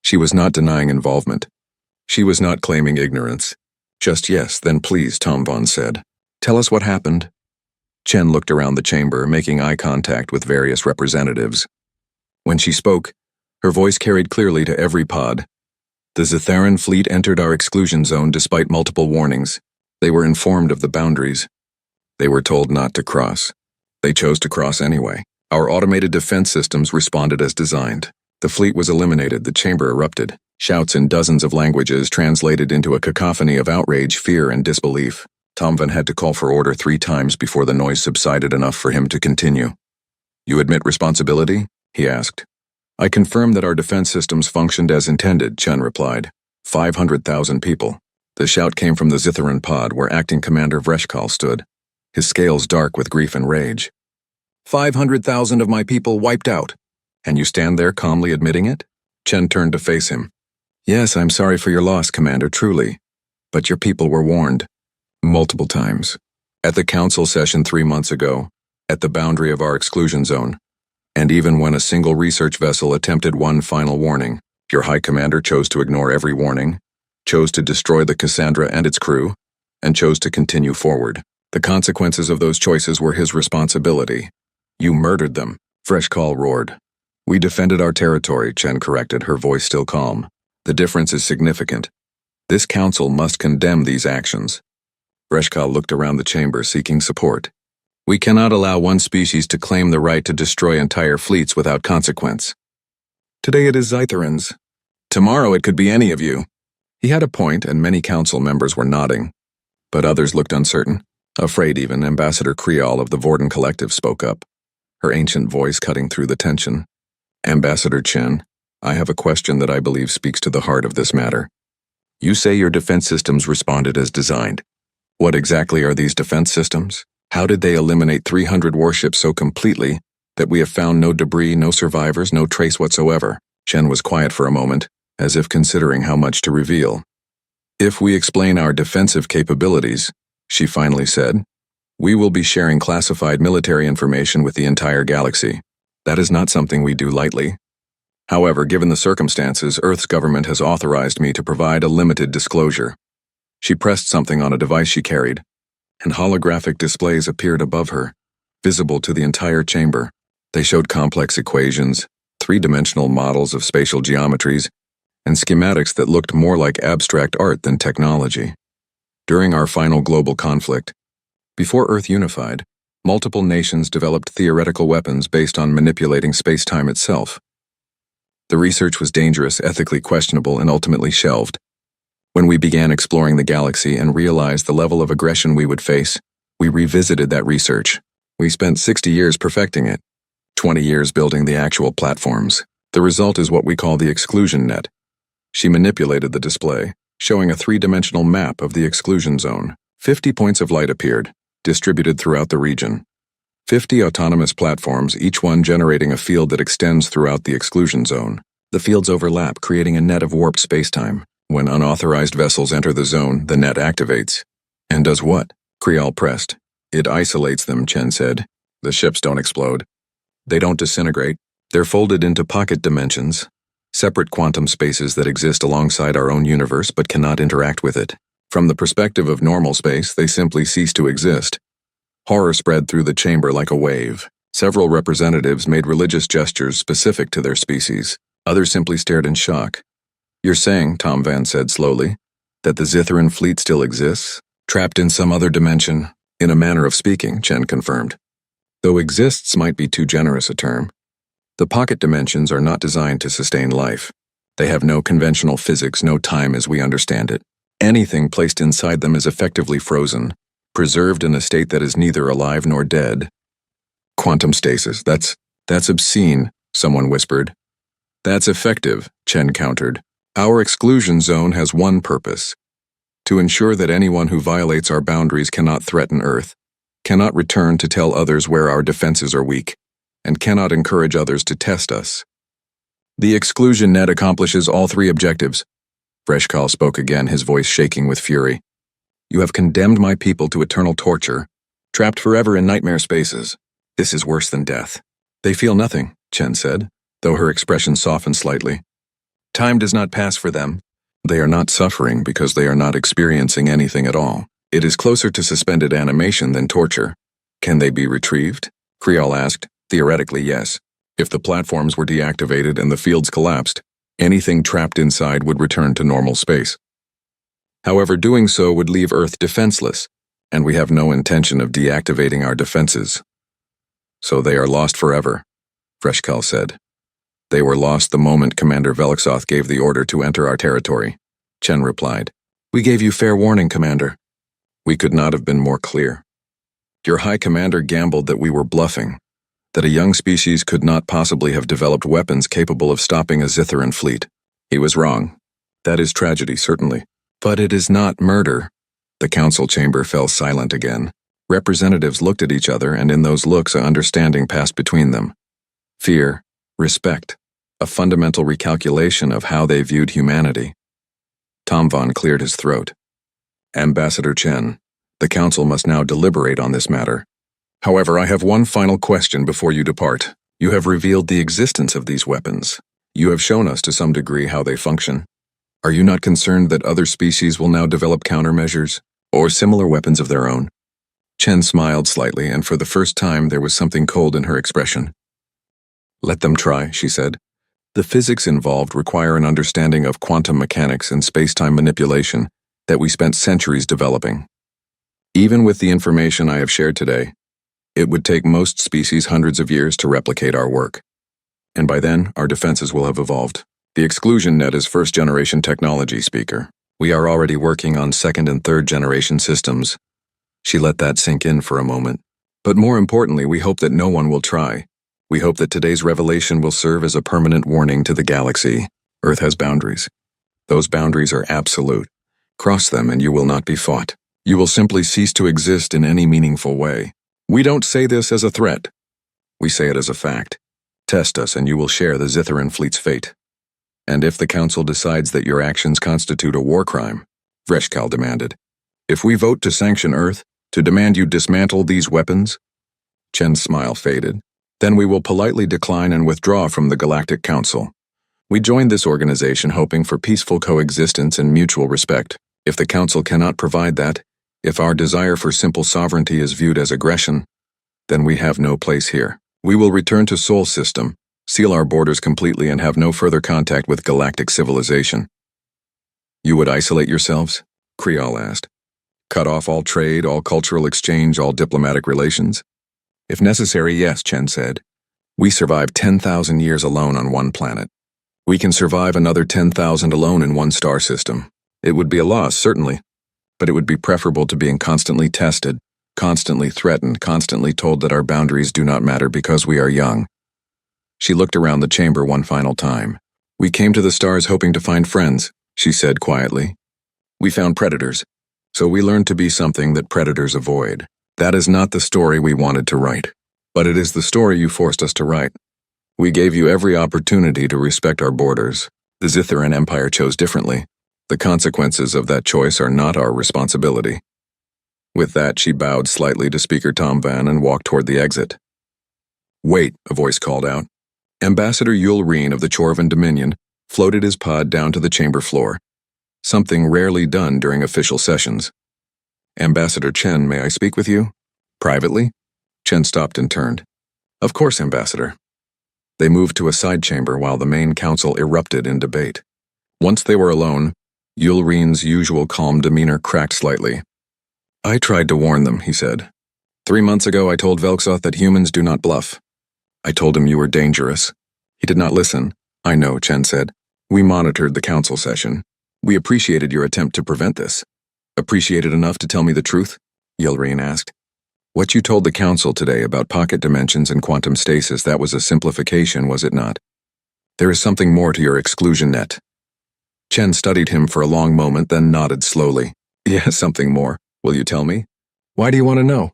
She was not denying involvement. She was not claiming ignorance. Just yes, then please, Tomvan said. Tell us what happened. Chen looked around the chamber, making eye contact with various representatives. When she spoke, her voice carried clearly to every pod. The Zytheran fleet entered our exclusion zone despite multiple warnings. They were informed of the boundaries. They were told not to cross. They chose to cross anyway. Our automated defense systems responded as designed. The fleet was eliminated, the chamber erupted. Shouts in dozens of languages translated into a cacophony of outrage, fear, and disbelief. Tomvan had to call for order 3 times before the noise subsided enough for him to continue. You admit responsibility? He asked. I confirm that our defense systems functioned as intended, Chen replied. 500,000 people. The shout came from the Zytheran pod where Acting Commander Vreshkal stood, his scales dark with grief and rage. 500,000 of my people wiped out. And you stand there calmly admitting it? Chen turned to face him. Yes, I'm sorry for your loss, Commander, truly. But your people were warned. Multiple times. At the Council session 3 months ago, at the boundary of our exclusion zone, and even when a single research vessel attempted one final warning, your High Commander chose to ignore every warning, chose to destroy the Cassandra and its crew, and chose to continue forward. The consequences of those choices were his responsibility. You murdered them, Vreshkal roared. We defended our territory, Chen corrected, her voice still calm. The difference is significant. This council must condemn these actions. Vreshkal looked around the chamber seeking support. We cannot allow one species to claim the right to destroy entire fleets without consequence. Today it is Zytherans. Tomorrow it could be any of you. He had a point, and many council members were nodding. But others looked uncertain. Afraid even, Ambassador Creole of the Vorden Collective spoke up, her ancient voice cutting through the tension. Ambassador Chen, I have a question that I believe speaks to the heart of this matter. You say your defense systems responded as designed. What exactly are these defense systems? How did they eliminate 300 warships so completely that we have found no debris, no survivors, no trace whatsoever? Chen was quiet for a moment, as if considering how much to reveal. If we explain our defensive capabilities, she finally said, we will be sharing classified military information with the entire galaxy. That is not something we do lightly. However, given the circumstances, Earth's government has authorized me to provide a limited disclosure. She pressed something on a device she carried, and holographic displays appeared above her, visible to the entire chamber. They showed complex equations, three-dimensional models of spatial geometries, and schematics that looked more like abstract art than technology. During our final global conflict, before Earth unified, multiple nations developed theoretical weapons based on manipulating space-time itself. The research was dangerous, ethically questionable, and ultimately shelved. When we began exploring the galaxy and realized the level of aggression we would face, we revisited that research. We spent 60 years perfecting it, 20 years building the actual platforms. The result is what we call the exclusion net. She manipulated the display, showing a three-dimensional map of the exclusion zone. 50 points of light appeared, distributed throughout the region. 50 autonomous platforms, each one generating a field that extends throughout the exclusion zone. The fields overlap, creating a net of warped spacetime. When unauthorized vessels enter the zone, the net activates. And does what? Creole pressed. It isolates them, Chen said. The ships don't explode. They don't disintegrate. They're folded into pocket dimensions, separate quantum spaces that exist alongside our own universe but cannot interact with it. From the perspective of normal space, they simply cease to exist. Horror spread through the chamber like a wave. Several representatives made religious gestures specific to their species. Others simply stared in shock. You're saying, Tom Van said slowly, that the Zithran fleet still exists? Trapped in some other dimension? In a manner of speaking, Chen confirmed. Though exists might be too generous a term. The pocket dimensions are not designed to sustain life. They have no conventional physics, no time as we understand it. Anything placed inside them is effectively frozen, preserved in a state that is neither alive nor dead. Quantum stasis, that's obscene, someone whispered. That's effective, Chen countered. Our exclusion zone has one purpose: to ensure that anyone who violates our boundaries cannot threaten Earth, cannot return to tell others where our defenses are weak, and cannot encourage others to test us. The exclusion net accomplishes all three objectives. Freshkal spoke again, his voice shaking with fury. You have condemned my people to eternal torture, trapped forever in nightmare spaces. This is worse than death. They feel nothing, Chen said, though her expression softened slightly. Time does not pass for them. They are not suffering because they are not experiencing anything at all. It is closer to suspended animation than torture. Can they be retrieved? Creole asked. Theoretically, yes. If the platforms were deactivated and the fields collapsed, anything trapped inside would return to normal space. However, doing so would leave Earth defenseless, and we have no intention of deactivating our defenses. So they are lost forever, Freshkal said. They were lost the moment Commander Velixoth gave the order to enter our territory, Chen replied. We gave you fair warning, Commander. We could not have been more clear. Your High Commander gambled that we were bluffing, that a young species could not possibly have developed weapons capable of stopping a Zithran fleet. He was wrong. That is tragedy, certainly. But it is not murder. The council chamber fell silent again. Representatives looked at each other, and in those looks a understanding passed between them. Fear, respect, a fundamental recalculation of how they viewed humanity. Tom Von cleared his throat. Ambassador Chen, the council must now deliberate on this matter. However, I have one final question before you depart. You have revealed the existence of these weapons. You have shown us to some degree how they function. Are you not concerned that other species will now develop countermeasures, or similar weapons of their own? Chen smiled slightly, and for the first time there was something cold in her expression. Let them try, she said. The physics involved require an understanding of quantum mechanics and space-time manipulation that we spent centuries developing. Even with the information I have shared today, it would take most species hundreds of years to replicate our work. And by then, our defenses will have evolved. The exclusion net is first-generation technology, Speaker. We are already working on second- and third-generation systems. She let that sink in for a moment. But more importantly, we hope that no one will try. We hope that today's revelation will serve as a permanent warning to the galaxy. Earth has boundaries. Those boundaries are absolute. Cross them and you will not be fought. You will simply cease to exist in any meaningful way. We don't say this as a threat. We say it as a fact. Test us and you will share the Zitharan fleet's fate. And if the Council decides that your actions constitute a war crime, Vreshkal demanded, if we vote to sanction Earth, to demand you dismantle these weapons? Chen's smile faded. Then we will politely decline and withdraw from the Galactic Council. We joined this organization hoping for peaceful coexistence and mutual respect. If the Council cannot provide that, if our desire for simple sovereignty is viewed as aggression, then we have no place here. We will return to Sol System, seal our borders completely and have no further contact with galactic civilization. You would isolate yourselves? Krial asked. Cut off all trade, all cultural exchange, all diplomatic relations? If necessary, yes, Chen said. We survived 10,000 years alone on one planet. We can survive another 10,000 alone in one star system. It would be a loss, certainly, but it would be preferable to being constantly tested, constantly threatened, constantly told that our boundaries do not matter because we are young. She looked around the chamber one final time. We came to the stars hoping to find friends, she said quietly. We found predators, so we learned to be something that predators avoid. That is not the story we wanted to write, but it is the story you forced us to write. We gave you every opportunity to respect our borders. The Zitharan Empire chose differently. The consequences of that choice are not our responsibility. With that, she bowed slightly to Speaker Tom Van and walked toward the exit. Wait, a voice called out. Ambassador Yul Reen of the Chorvan Dominion floated his pod down to the chamber floor, something rarely done during official sessions. Ambassador Chen, may I speak with you? Privately? Chen stopped and turned. Of course, Ambassador. They moved to a side chamber while the main council erupted in debate. Once they were alone, Yul Reen's usual calm demeanor cracked slightly. I tried to warn them, he said. 3 months ago I told Velxoth that humans do not bluff. I told him you were dangerous. He did not listen. I know, Chen said. We monitored the council session. We appreciated your attempt to prevent this. Appreciated enough to tell me the truth? Yul Reen asked. What you told the council today about pocket dimensions and quantum stasis, that was a simplification, was it not? There is something more to your exclusion net. Chen studied him for a long moment, then nodded slowly. Yes, something more. Will you tell me? Why do you want to know?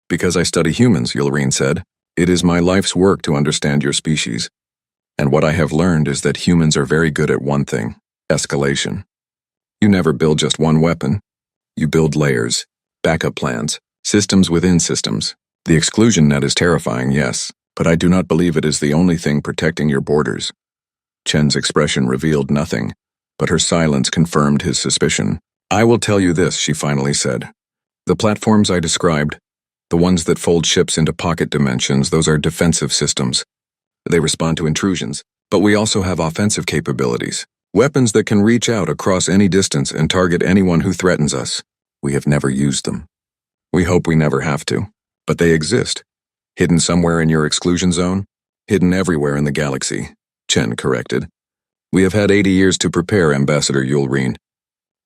Because I study humans, Yul Reen said. It is my life's work to understand your species. And what I have learned is that humans are very good at one thing: escalation. You never build just one weapon. You build layers, backup plans, systems within systems. The exclusion net is terrifying, yes, but I do not believe it is the only thing protecting your borders. Chen's expression revealed nothing, but her silence confirmed his suspicion. I will tell you this, she finally said. The platforms I described, the ones that fold ships into pocket dimensions, those are defensive systems. They respond to intrusions, but we also have offensive capabilities. Weapons that can reach out across any distance and target anyone who threatens us. We have never used them. We hope we never have to, but they exist. Hidden somewhere in your exclusion zone? Hidden everywhere in the galaxy, Chen corrected. We have had 80 years to prepare, Ambassador Yul Reen.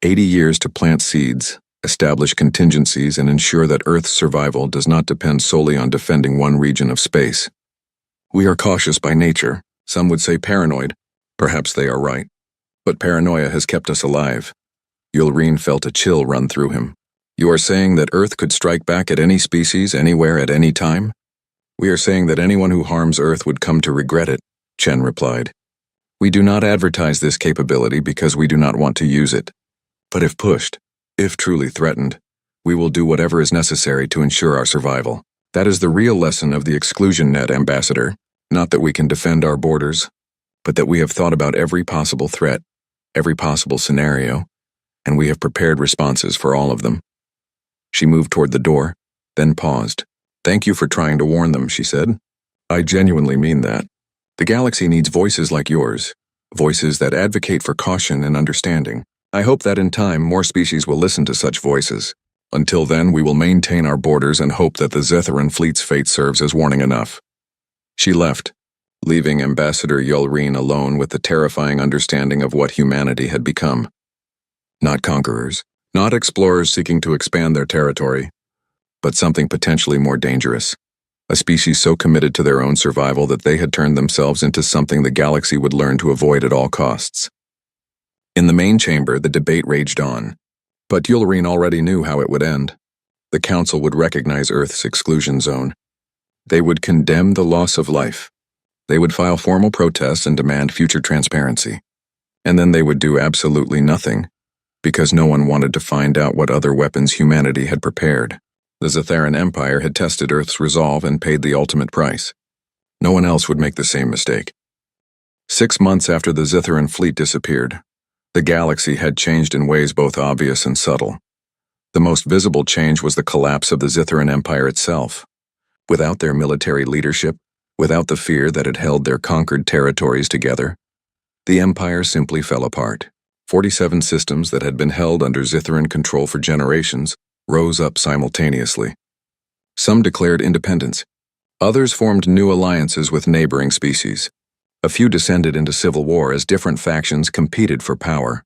80 years to plant seeds, establish contingencies, and ensure that Earth's survival does not depend solely on defending one region of space. We are cautious by nature. Some would say paranoid. Perhaps they are right. But paranoia has kept us alive. Yul Reen felt a chill run through him. You are saying that Earth could strike back at any species, anywhere, at any time? We are saying that anyone who harms Earth would come to regret it, Chen replied. We do not advertise this capability because we do not want to use it. But if pushed, if truly threatened, we will do whatever is necessary to ensure our survival. That is the real lesson of the exclusion net, Ambassador. Not that we can defend our borders, but that we have thought about every possible threat, every possible scenario, and we have prepared responses for all of them. She moved toward the door, then paused. Thank you for trying to warn them, she said. I genuinely mean that. The galaxy needs voices like yours, voices that advocate for caution and understanding. I hope that in time more species will listen to such voices. Until then, we will maintain our borders and hope that the Zitharan fleet's fate serves as warning enough. She left, leaving Ambassador Yulreen alone with the terrifying understanding of what humanity had become. Not conquerors, not explorers seeking to expand their territory, but something potentially more dangerous. A species so committed to their own survival that they had turned themselves into something the galaxy would learn to avoid at all costs. In the main chamber, the debate raged on, but Yulreen already knew how it would end. The Council would recognize Earth's exclusion zone. They would condemn the loss of life. They would file formal protests and demand future transparency. And then they would do absolutely nothing, because no one wanted to find out what other weapons humanity had prepared. The Zitharan Empire had tested Earth's resolve and paid the ultimate price. No one else would make the same mistake. 6 months after the Zitharan fleet disappeared, the galaxy had changed in ways both obvious and subtle. The most visible change was the collapse of the Zitharan Empire itself. Without their military leadership, without the fear that had held their conquered territories together, the empire simply fell apart. 47 systems that had been held under Zitharan control for generations rose up simultaneously. Some declared independence. Others formed new alliances with neighboring species. A few descended into civil war as different factions competed for power.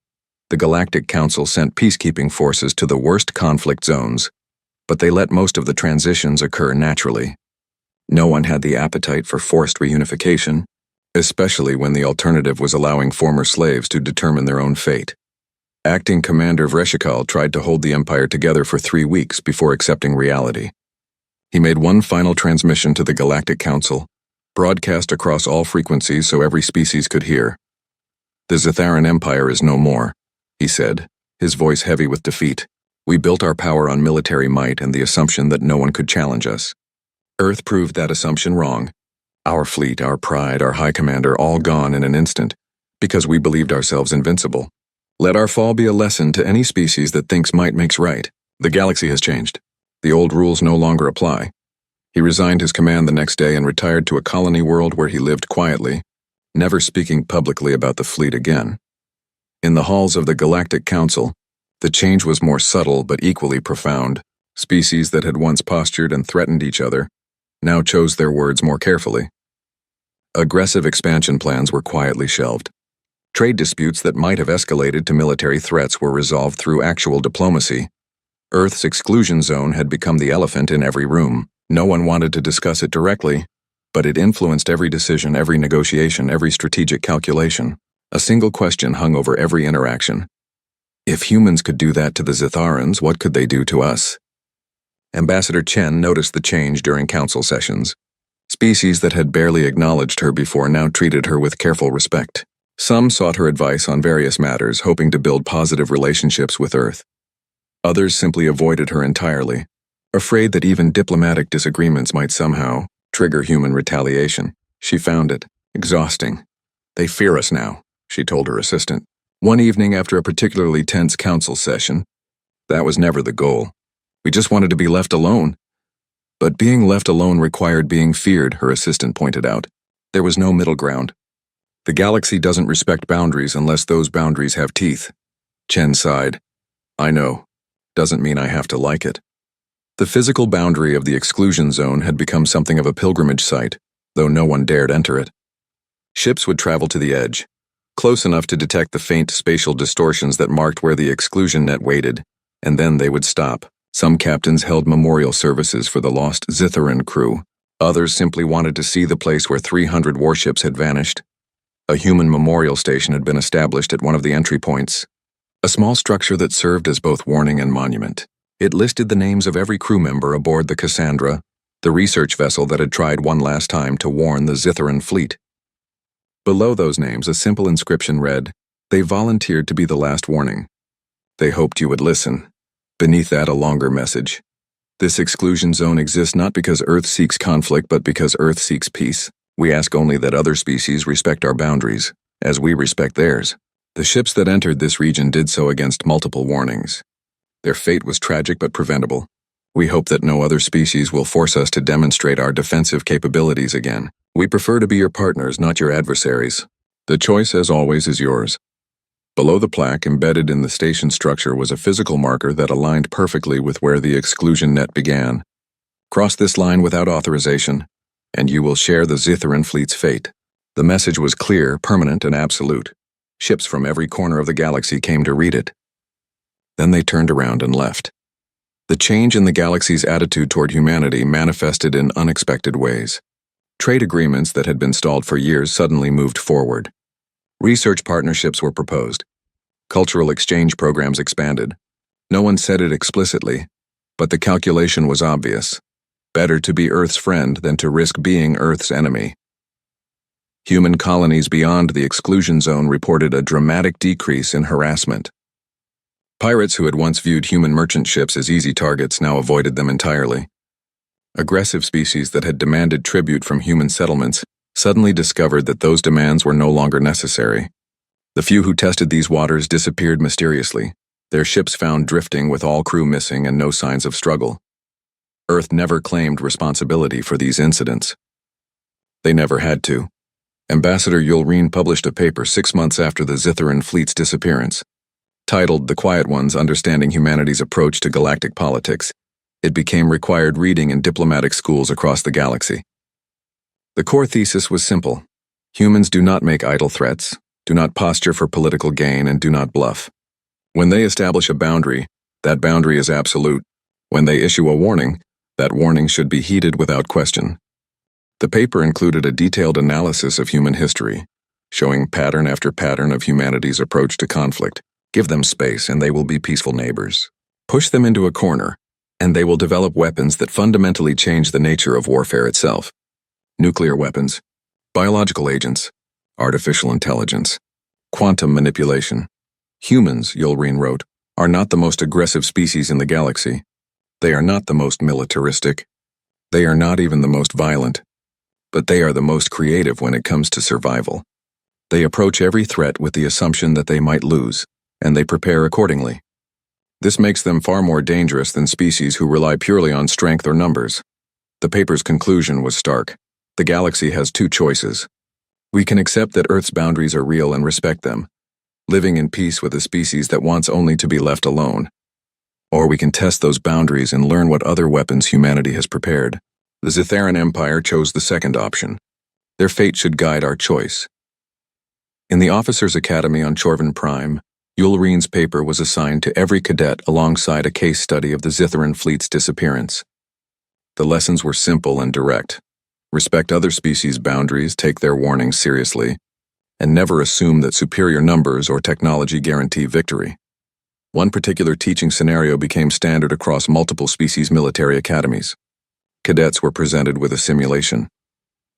The Galactic Council sent peacekeeping forces to the worst conflict zones, but they let most of the transitions occur naturally. No one had the appetite for forced reunification, especially when the alternative was allowing former slaves to determine their own fate. Acting Commander Vreshikal tried to hold the Empire together for 3 weeks before accepting reality. He made one final transmission to the Galactic Council, broadcast across all frequencies so every species could hear. "The Zitharan Empire is no more," he said, his voice heavy with defeat. "We built our power on military might and the assumption that no one could challenge us. Earth proved that assumption wrong. Our fleet, our pride, our high commander all gone in an instant, because we believed ourselves invincible. Let our fall be a lesson to any species that thinks might makes right. The galaxy has changed. The old rules no longer apply." He resigned his command the next day and retired to a colony world where he lived quietly, never speaking publicly about the fleet again. In the halls of the Galactic Council, the change was more subtle but equally profound. Species that had once postured and threatened each other now chose their words more carefully. Aggressive expansion plans were quietly shelved. Trade disputes that might have escalated to military threats were resolved through actual diplomacy. Earth's exclusion zone had become the elephant in every room. No one wanted to discuss it directly, but it influenced every decision, every negotiation, every strategic calculation. A single question hung over every interaction. If humans could do that to the Zitharans, what could they do to us? Ambassador Chen noticed the change during council sessions. Species that had barely acknowledged her before now treated her with careful respect. Some sought her advice on various matters, hoping to build positive relationships with Earth. Others simply avoided her entirely, afraid that even diplomatic disagreements might somehow trigger human retaliation. She found it exhausting. "They fear us now," she told her assistant. One evening after a particularly tense council session, that was never the goal. "We just wanted to be left alone." But being left alone required being feared, her assistant pointed out. There was no middle ground. "The galaxy doesn't respect boundaries unless those boundaries have teeth." Chen sighed. "I know. Doesn't mean I have to like it." The physical boundary of the exclusion zone had become something of a pilgrimage site, though no one dared enter it. Ships would travel to the edge, close enough to detect the faint spatial distortions that marked where the exclusion net waited, and then they would stop. Some captains held memorial services for the lost Zitharan crew. Others simply wanted to see the place where 300 warships had vanished. A human memorial station had been established at one of the entry points, a small structure that served as both warning and monument. It listed the names of every crew member aboard the Cassandra, the research vessel that had tried one last time to warn the Zitharan fleet. Below those names, a simple inscription read, "They volunteered to be the last warning. They hoped you would listen." Beneath that, a longer message. "This exclusion zone exists not because Earth seeks conflict, but because Earth seeks peace. We ask only that other species respect our boundaries, as we respect theirs." The ships that entered this region did so against multiple warnings. Their fate was tragic but preventable. We hope that no other species will force us to demonstrate our defensive capabilities again. We prefer to be your partners, not your adversaries. The choice, as always, is yours. Below the plaque, embedded in the station structure, was a physical marker that aligned perfectly with where the exclusion net began. Cross this line without authorization, and you will share the Zitharan fleet's fate. The message was clear, permanent, and absolute. Ships from every corner of the galaxy came to read it. Then they turned around and left. The change in the galaxy's attitude toward humanity manifested in unexpected ways. Trade agreements that had been stalled for years suddenly moved forward. Research partnerships were proposed. Cultural exchange programs expanded. No one said it explicitly, but the calculation was obvious. Better to be Earth's friend than to risk being Earth's enemy. Human colonies beyond the exclusion zone reported a dramatic decrease in harassment. Pirates who had once viewed human merchant ships as easy targets now avoided them entirely. Aggressive species that had demanded tribute from human settlements suddenly discovered that those demands were no longer necessary. The few who tested these waters disappeared mysteriously, their ships found drifting with all crew missing and no signs of struggle. Earth never claimed responsibility for these incidents. They never had to. Ambassador Yulreen published a paper 6 months after the Zitharan fleet's disappearance. Titled The Quiet Ones: Understanding Humanity's Approach to Galactic Politics, it became required reading in diplomatic schools across the galaxy. The core thesis was simple. Humans do not make idle threats, do not posture for political gain, and do not bluff. When they establish a boundary, that boundary is absolute. When they issue a warning, that warning should be heeded without question. The paper included a detailed analysis of human history, showing pattern after pattern of humanity's approach to conflict. Give them space and they will be peaceful neighbors. Push them into a corner, and they will develop weapons that fundamentally change the nature of warfare itself. Nuclear weapons, biological agents, artificial intelligence, quantum manipulation. Humans, Yulreen wrote, are not the most aggressive species in the galaxy. They are not the most militaristic. They are not even the most violent. But they are the most creative when it comes to survival. They approach every threat with the assumption that they might lose, and they prepare accordingly. This makes them far more dangerous than species who rely purely on strength or numbers. The paper's conclusion was stark. The galaxy has two choices. We can accept that Earth's boundaries are real and respect them, living in peace with a species that wants only to be left alone. Or we can test those boundaries and learn what other weapons humanity has prepared. The Zitharan Empire chose the second option. Their fate should guide our choice. In the Officers' Academy on Chorvan Prime, Yulreen's paper was assigned to every cadet alongside a case study of the Zitharan fleet's disappearance. The lessons were simple and direct. Respect other species' boundaries, take their warnings seriously, and never assume that superior numbers or technology guarantee victory. One particular teaching scenario became standard across multiple species' military academies. Cadets were presented with a simulation.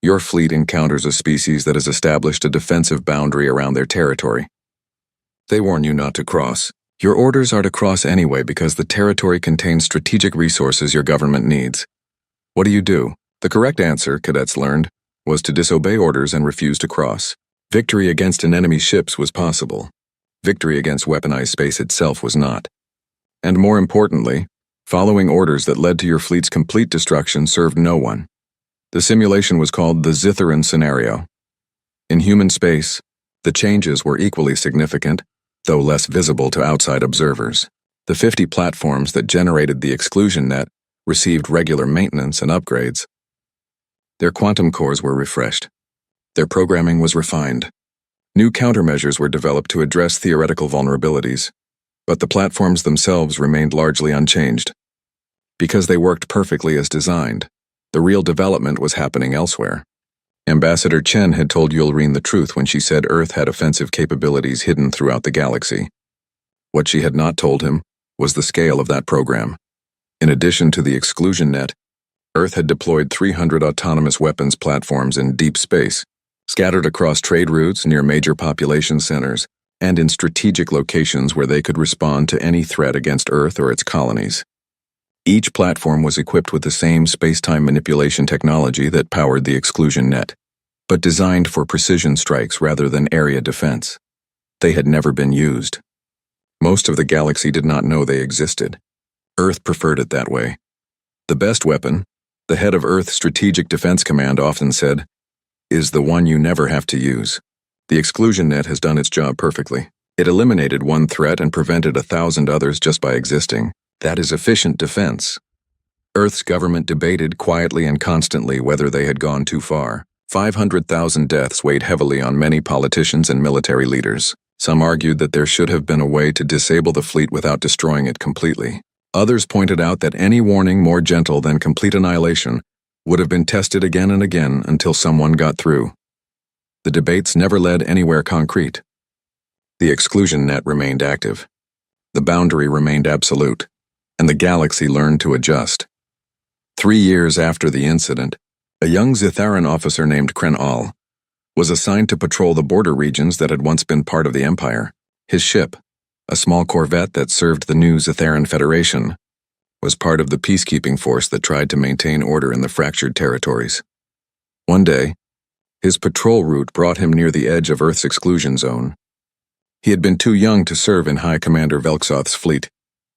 Your fleet encounters a species that has established a defensive boundary around their territory. They warn you not to cross. Your orders are to cross anyway because the territory contains strategic resources your government needs. What do? The correct answer, cadets learned, was to disobey orders and refuse to cross. Victory against an enemy's ships was possible. Victory against weaponized space itself was not. And more importantly, following orders that led to your fleet's complete destruction served no one. The simulation was called the Zitharan scenario. In human space, the changes were equally significant, though less visible to outside observers. The 50 platforms that generated the exclusion net received regular maintenance and upgrades. Their quantum cores were refreshed. Their programming was refined. New countermeasures were developed to address theoretical vulnerabilities, but the platforms themselves remained largely unchanged. Because they worked perfectly as designed, the real development was happening elsewhere. Ambassador Chen had told Yulreen the truth when she said Earth had offensive capabilities hidden throughout the galaxy. What she had not told him was the scale of that program. In addition to the exclusion net, Earth had deployed 300 autonomous weapons platforms in deep space, scattered across trade routes near major population centers, and in strategic locations where they could respond to any threat against Earth or its colonies. Each platform was equipped with the same space-time manipulation technology that powered the exclusion net, but designed for precision strikes rather than area defense. They had never been used. Most of the galaxy did not know they existed. Earth preferred it that way. The best weapon, the head of Earth's Strategic Defense Command often said, is the one you never have to use. The exclusion net has done its job perfectly. It eliminated one threat and prevented 1,000 others just by existing. That is efficient defense. Earth's government debated quietly and constantly whether they had gone too far. 500,000 deaths weighed heavily on many politicians and military leaders. Some argued that there should have been a way to disable the fleet without destroying it completely. Others pointed out that any warning more gentle than complete annihilation would have been tested again and again until someone got through. The debates never led anywhere concrete. The exclusion net remained active. The boundary remained absolute, and the galaxy learned to adjust. 3 years after the incident, a young Zitharan officer named Kren Al was assigned to patrol the border regions that had once been part of the Empire. His ship, a small corvette that served the new Zitharan Federation, was part of the peacekeeping force that tried to maintain order in the fractured territories. One day, his patrol route brought him near the edge of Earth's exclusion zone. He had been too young to serve in High Commander Velxoth's fleet,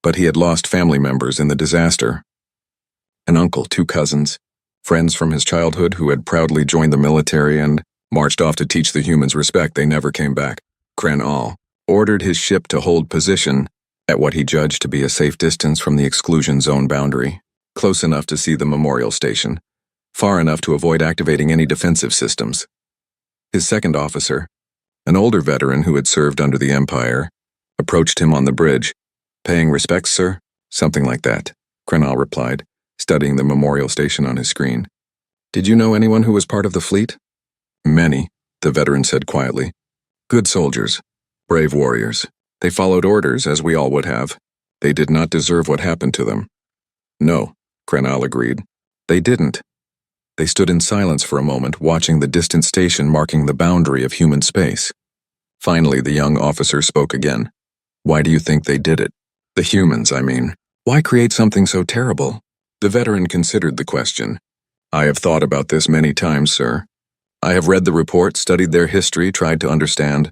but he had lost family members in the disaster. An uncle, 2 cousins, friends from his childhood who had proudly joined the military and marched off to teach the humans respect. They never came back. Kren Al ordered his ship to hold position at what he judged to be a safe distance from the exclusion zone boundary, close enough to see the memorial station, far enough to avoid activating any defensive systems. His second officer, an older veteran who had served under the Empire, approached him on the bridge. "Paying respects, sir?" "Something like that," Kren Al replied, studying the memorial station on his screen. "Did you know anyone who was part of the fleet?" "Many," the veteran said quietly. "Good soldiers, brave warriors. They followed orders, as we all would have. They did not deserve what happened to them." "No," Kren Al agreed. "They didn't." They stood in silence for a moment, watching the distant station marking the boundary of human space. Finally, the young officer spoke again. "Why do you think they did it? The humans, I mean. Why create something so terrible?" The veteran considered the question. "I have thought about this many times, sir. I have read the report, studied their history, tried to understand,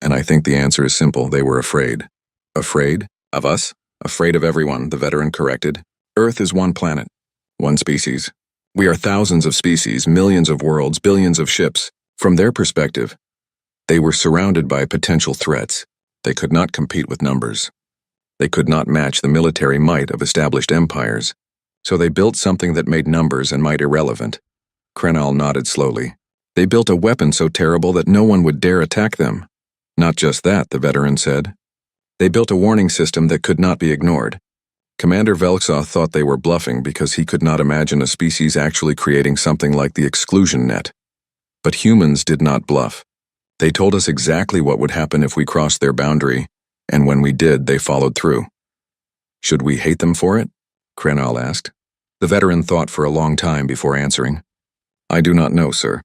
and I think the answer is simple. They were afraid." "Afraid? Of us?" "Afraid of everyone," the veteran corrected. "Earth is one planet, one species. We are thousands of species, millions of worlds, billions of ships. From their perspective, they were surrounded by potential threats. They could not compete with numbers. They could not match the military might of established empires, so they built something that made numbers and might irrelevant." Kren Al nodded slowly. "They built a weapon so terrible that no one would dare attack them." "Not just that," the veteran said. "They built a warning system that could not be ignored. Commander Velxoth thought they were bluffing because he could not imagine a species actually creating something like the exclusion net. But humans did not bluff. They told us exactly what would happen if we crossed their boundary, and when we did, they followed through." "Should we hate them for it?" Kren Al asked. The veteran thought for a long time before answering. "I do not know, sir.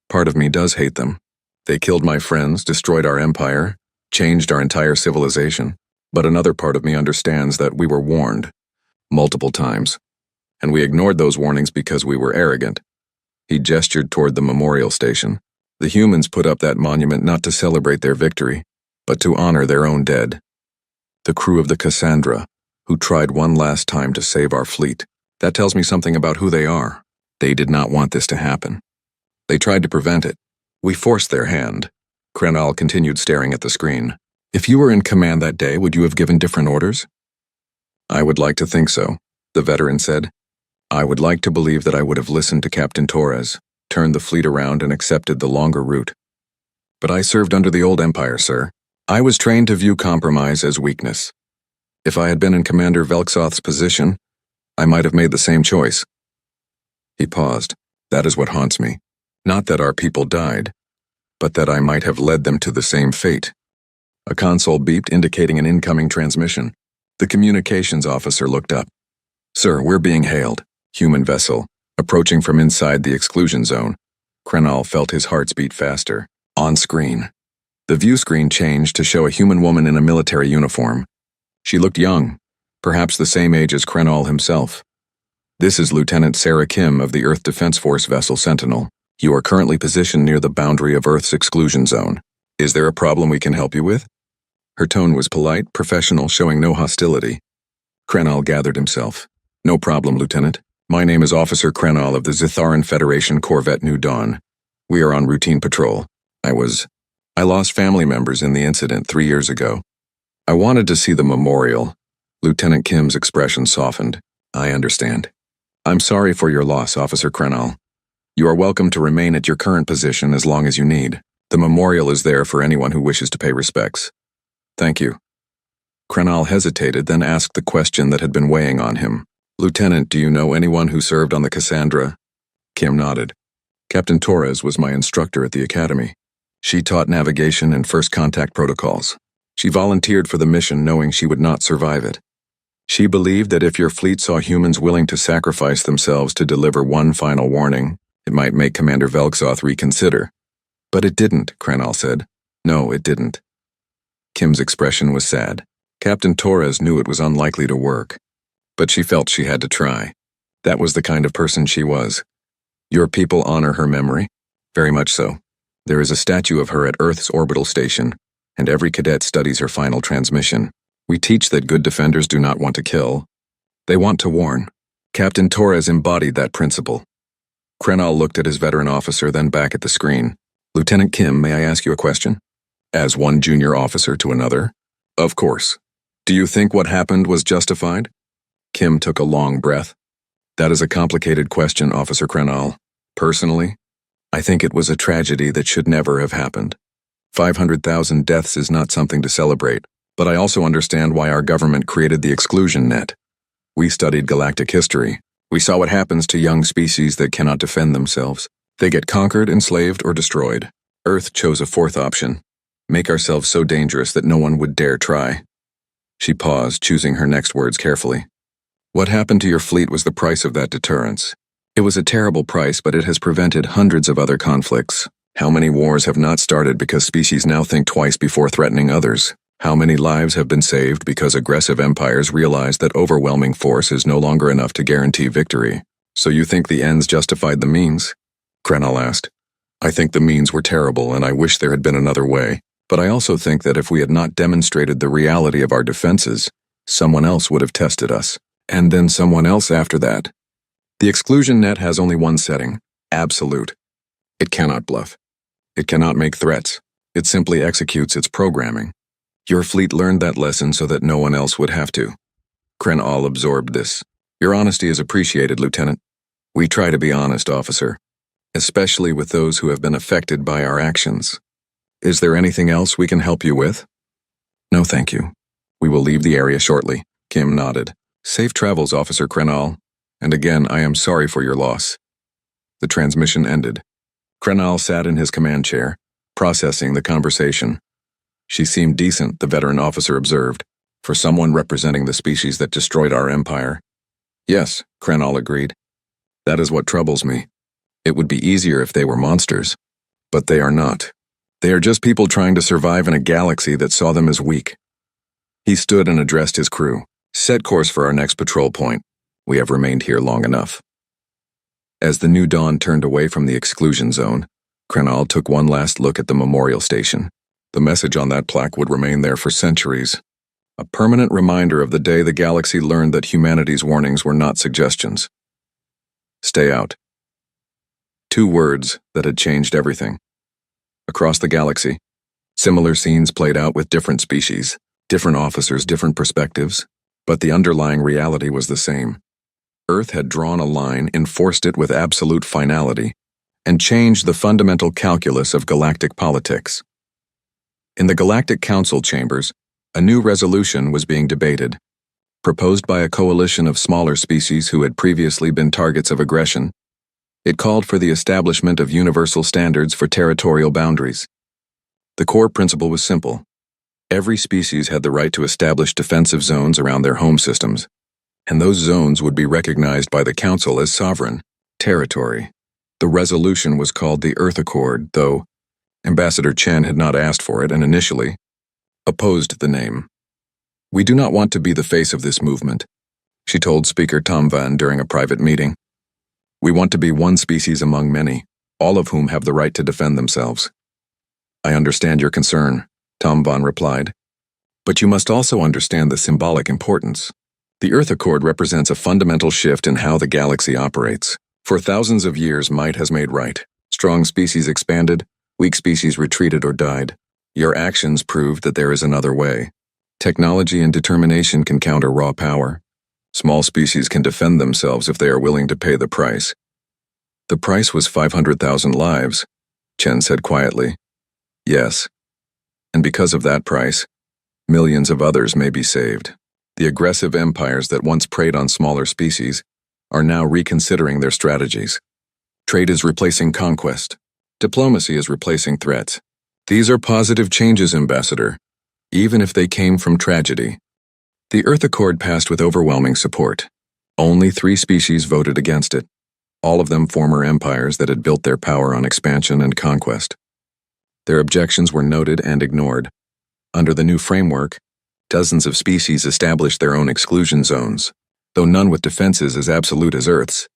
Part of me does hate them. They killed my friends, destroyed our empire, changed our entire civilization. But another part of me understands that we were warned, multiple times, and we ignored those warnings because we were arrogant." He gestured toward the memorial station. "The humans put up that monument not to celebrate their victory, but to honor their own dead. The crew of the Cassandra, who tried one last time to save our fleet. That tells me something about who they are. They did not want this to happen. They tried to prevent it. We forced their hand." Kren Al continued staring at the screen. "If you were in command that day, would you have given different orders?" "I would like to think so," the veteran said. "I would like to believe that I would have listened to Captain Torres, turned the fleet around and accepted the longer route. But I served under the old empire, sir. I was trained to view compromise as weakness. If I had been in Commander Velxoth's position, I might have made the same choice." He paused. "That is what haunts me. Not that our people died, but that I might have led them to the same fate." A console beeped, indicating an incoming transmission. The communications officer looked up. "Sir, we're being hailed. Human vessel, approaching from inside the exclusion zone." Kren Al felt his heart beat faster. On screen. The view screen changed to show a human woman in a military uniform. She looked young, perhaps the same age as Kren Al himself. "This is Lieutenant Sarah Kim of the Earth Defense Force vessel Sentinel. You are currently positioned near the boundary of Earth's exclusion zone. Is there a problem we can help you with?" Her tone was polite, professional, showing no hostility. Kren Al gathered himself. "No problem, Lieutenant. My name is Officer Kren Al of the Zitharan Federation Corvette New Dawn. We are on routine patrol. I lost family members in the incident 3 years ago. I wanted to see the memorial." Lieutenant Kim's expression softened. "I understand. I'm sorry for your loss, Officer Kren Al. You are welcome to remain at your current position as long as you need. The memorial is there for anyone who wishes to pay respects. Thank you. Krenal hesitated, then asked the question that had been weighing on him. Lieutenant, do you know anyone who served on the Cassandra? Kim nodded. Captain Torres was my instructor at the academy. She taught navigation and first contact protocols. She volunteered for the mission knowing she would not survive it. She believed that if your fleet saw humans willing to sacrifice themselves to deliver one final warning, it might make Commander Velksoth reconsider. But it didn't, Krenal said. No, it didn't. Kim's expression was sad. Captain Torres knew it was unlikely to work, but she felt she had to try. That was the kind of person she was. Your people honor her memory? Very much so. There is a statue of her at Earth's orbital station, and every cadet studies her final transmission. We teach that good defenders do not want to kill. They want to warn. Captain Torres embodied that principle. Krenal looked at his veteran officer, then back at the screen. Lieutenant Kim, may I ask you a question? As one junior officer to another? Of course. Do you think what happened was justified? Kim took a long breath. That is a complicated question, Officer Krenal. Personally, I think it was a tragedy that should never have happened. 500,000 deaths is not something to celebrate, but I also understand why our government created the exclusion net. We studied galactic history. We saw what happens to young species that cannot defend themselves. They get conquered, enslaved, or destroyed. Earth chose a fourth option. Make ourselves so dangerous that no one would dare try. She paused, choosing her next words carefully. What happened to your fleet was the price of that deterrence. It was a terrible price, but it has prevented hundreds of other conflicts. How many wars have not started because species now think twice before threatening others? How many lives have been saved because aggressive empires realized that overwhelming force is no longer enough to guarantee victory? So you think the ends justified the means? Krenal asked. I think the means were terrible, and I wish there had been another way. But I also think that if we had not demonstrated the reality of our defenses, someone else would have tested us. And then someone else after that. The exclusion net has only one setting, absolute. It cannot bluff. It cannot make threats. It simply executes its programming. Your fleet learned that lesson so that no one else would have to. Krenal absorbed this. Your honesty is appreciated, Lieutenant. We try to be honest, officer, especially with those who have been affected by our actions. Is there anything else we can help you with? No, thank you. We will leave the area shortly. Kim nodded. Safe travels, Officer Krenal. And again, I am sorry for your loss. The transmission ended. Krenal sat in his command chair, processing the conversation. She seemed decent, the veteran officer observed, for someone representing the species that destroyed our empire. Yes, Krenal agreed. That is what troubles me. It would be easier if they were monsters. But they are not. They are just people trying to survive in a galaxy that saw them as weak. He stood and addressed his crew. Set course for our next patrol point. We have remained here long enough. As the new dawn turned away from the exclusion zone, Krenal took one last look at the memorial station. The message on that plaque would remain there for centuries. A permanent reminder of the day the galaxy learned that humanity's warnings were not suggestions. Stay out. 2 words that had changed everything. Across the galaxy, similar scenes played out with different species, different officers, different perspectives, but the underlying reality was the same. Earth had drawn a line, enforced it with absolute finality, and changed the fundamental calculus of galactic politics. In the Galactic Council chambers, a new resolution was being debated. Proposed by a coalition of smaller species who had previously been targets of aggression, it called for the establishment of universal standards for territorial boundaries. The core principle was simple. Every species had the right to establish defensive zones around their home systems, and those zones would be recognized by the Council as sovereign territory. The resolution was called the Earth Accord, though Ambassador Chen had not asked for it and initially opposed the name. We do not want to be the face of this movement, she told Speaker Tom Van during a private meeting. We want to be one species among many, all of whom have the right to defend themselves. I understand your concern, Tom Van replied. But you must also understand the symbolic importance. The Earth Accord represents a fundamental shift in how the galaxy operates. For thousands of years, might has made right. Strong species expanded, weak species retreated or died. Your actions proved that there is another way. Technology and determination can counter raw power. Small species can defend themselves if they are willing to pay the price. The price was 500,000 lives, Chen said quietly. Yes. And because of that price, millions of others may be saved. The aggressive empires that once preyed on smaller species are now reconsidering their strategies. Trade is replacing conquest. Diplomacy is replacing threats. These are positive changes, Ambassador, even if they came from tragedy. The Earth Accord passed with overwhelming support. Only 3 species voted against it, all of them former empires that had built their power on expansion and conquest. Their objections were noted and ignored. Under the new framework, dozens of species established their own exclusion zones, though none with defenses as absolute as Earth's.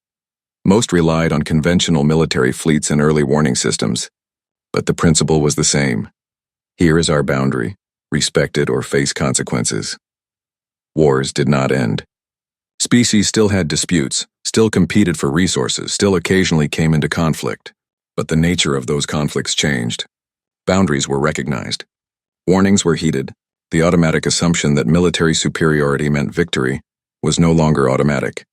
Most relied on conventional military fleets and early warning systems, but the principle was the same. Here is our boundary, respect it or face consequences. Wars did not end. Species still had disputes, still competed for resources, still occasionally came into conflict, but the nature of those conflicts changed. Boundaries were recognized. Warnings were heeded. The automatic assumption that military superiority meant victory was no longer automatic.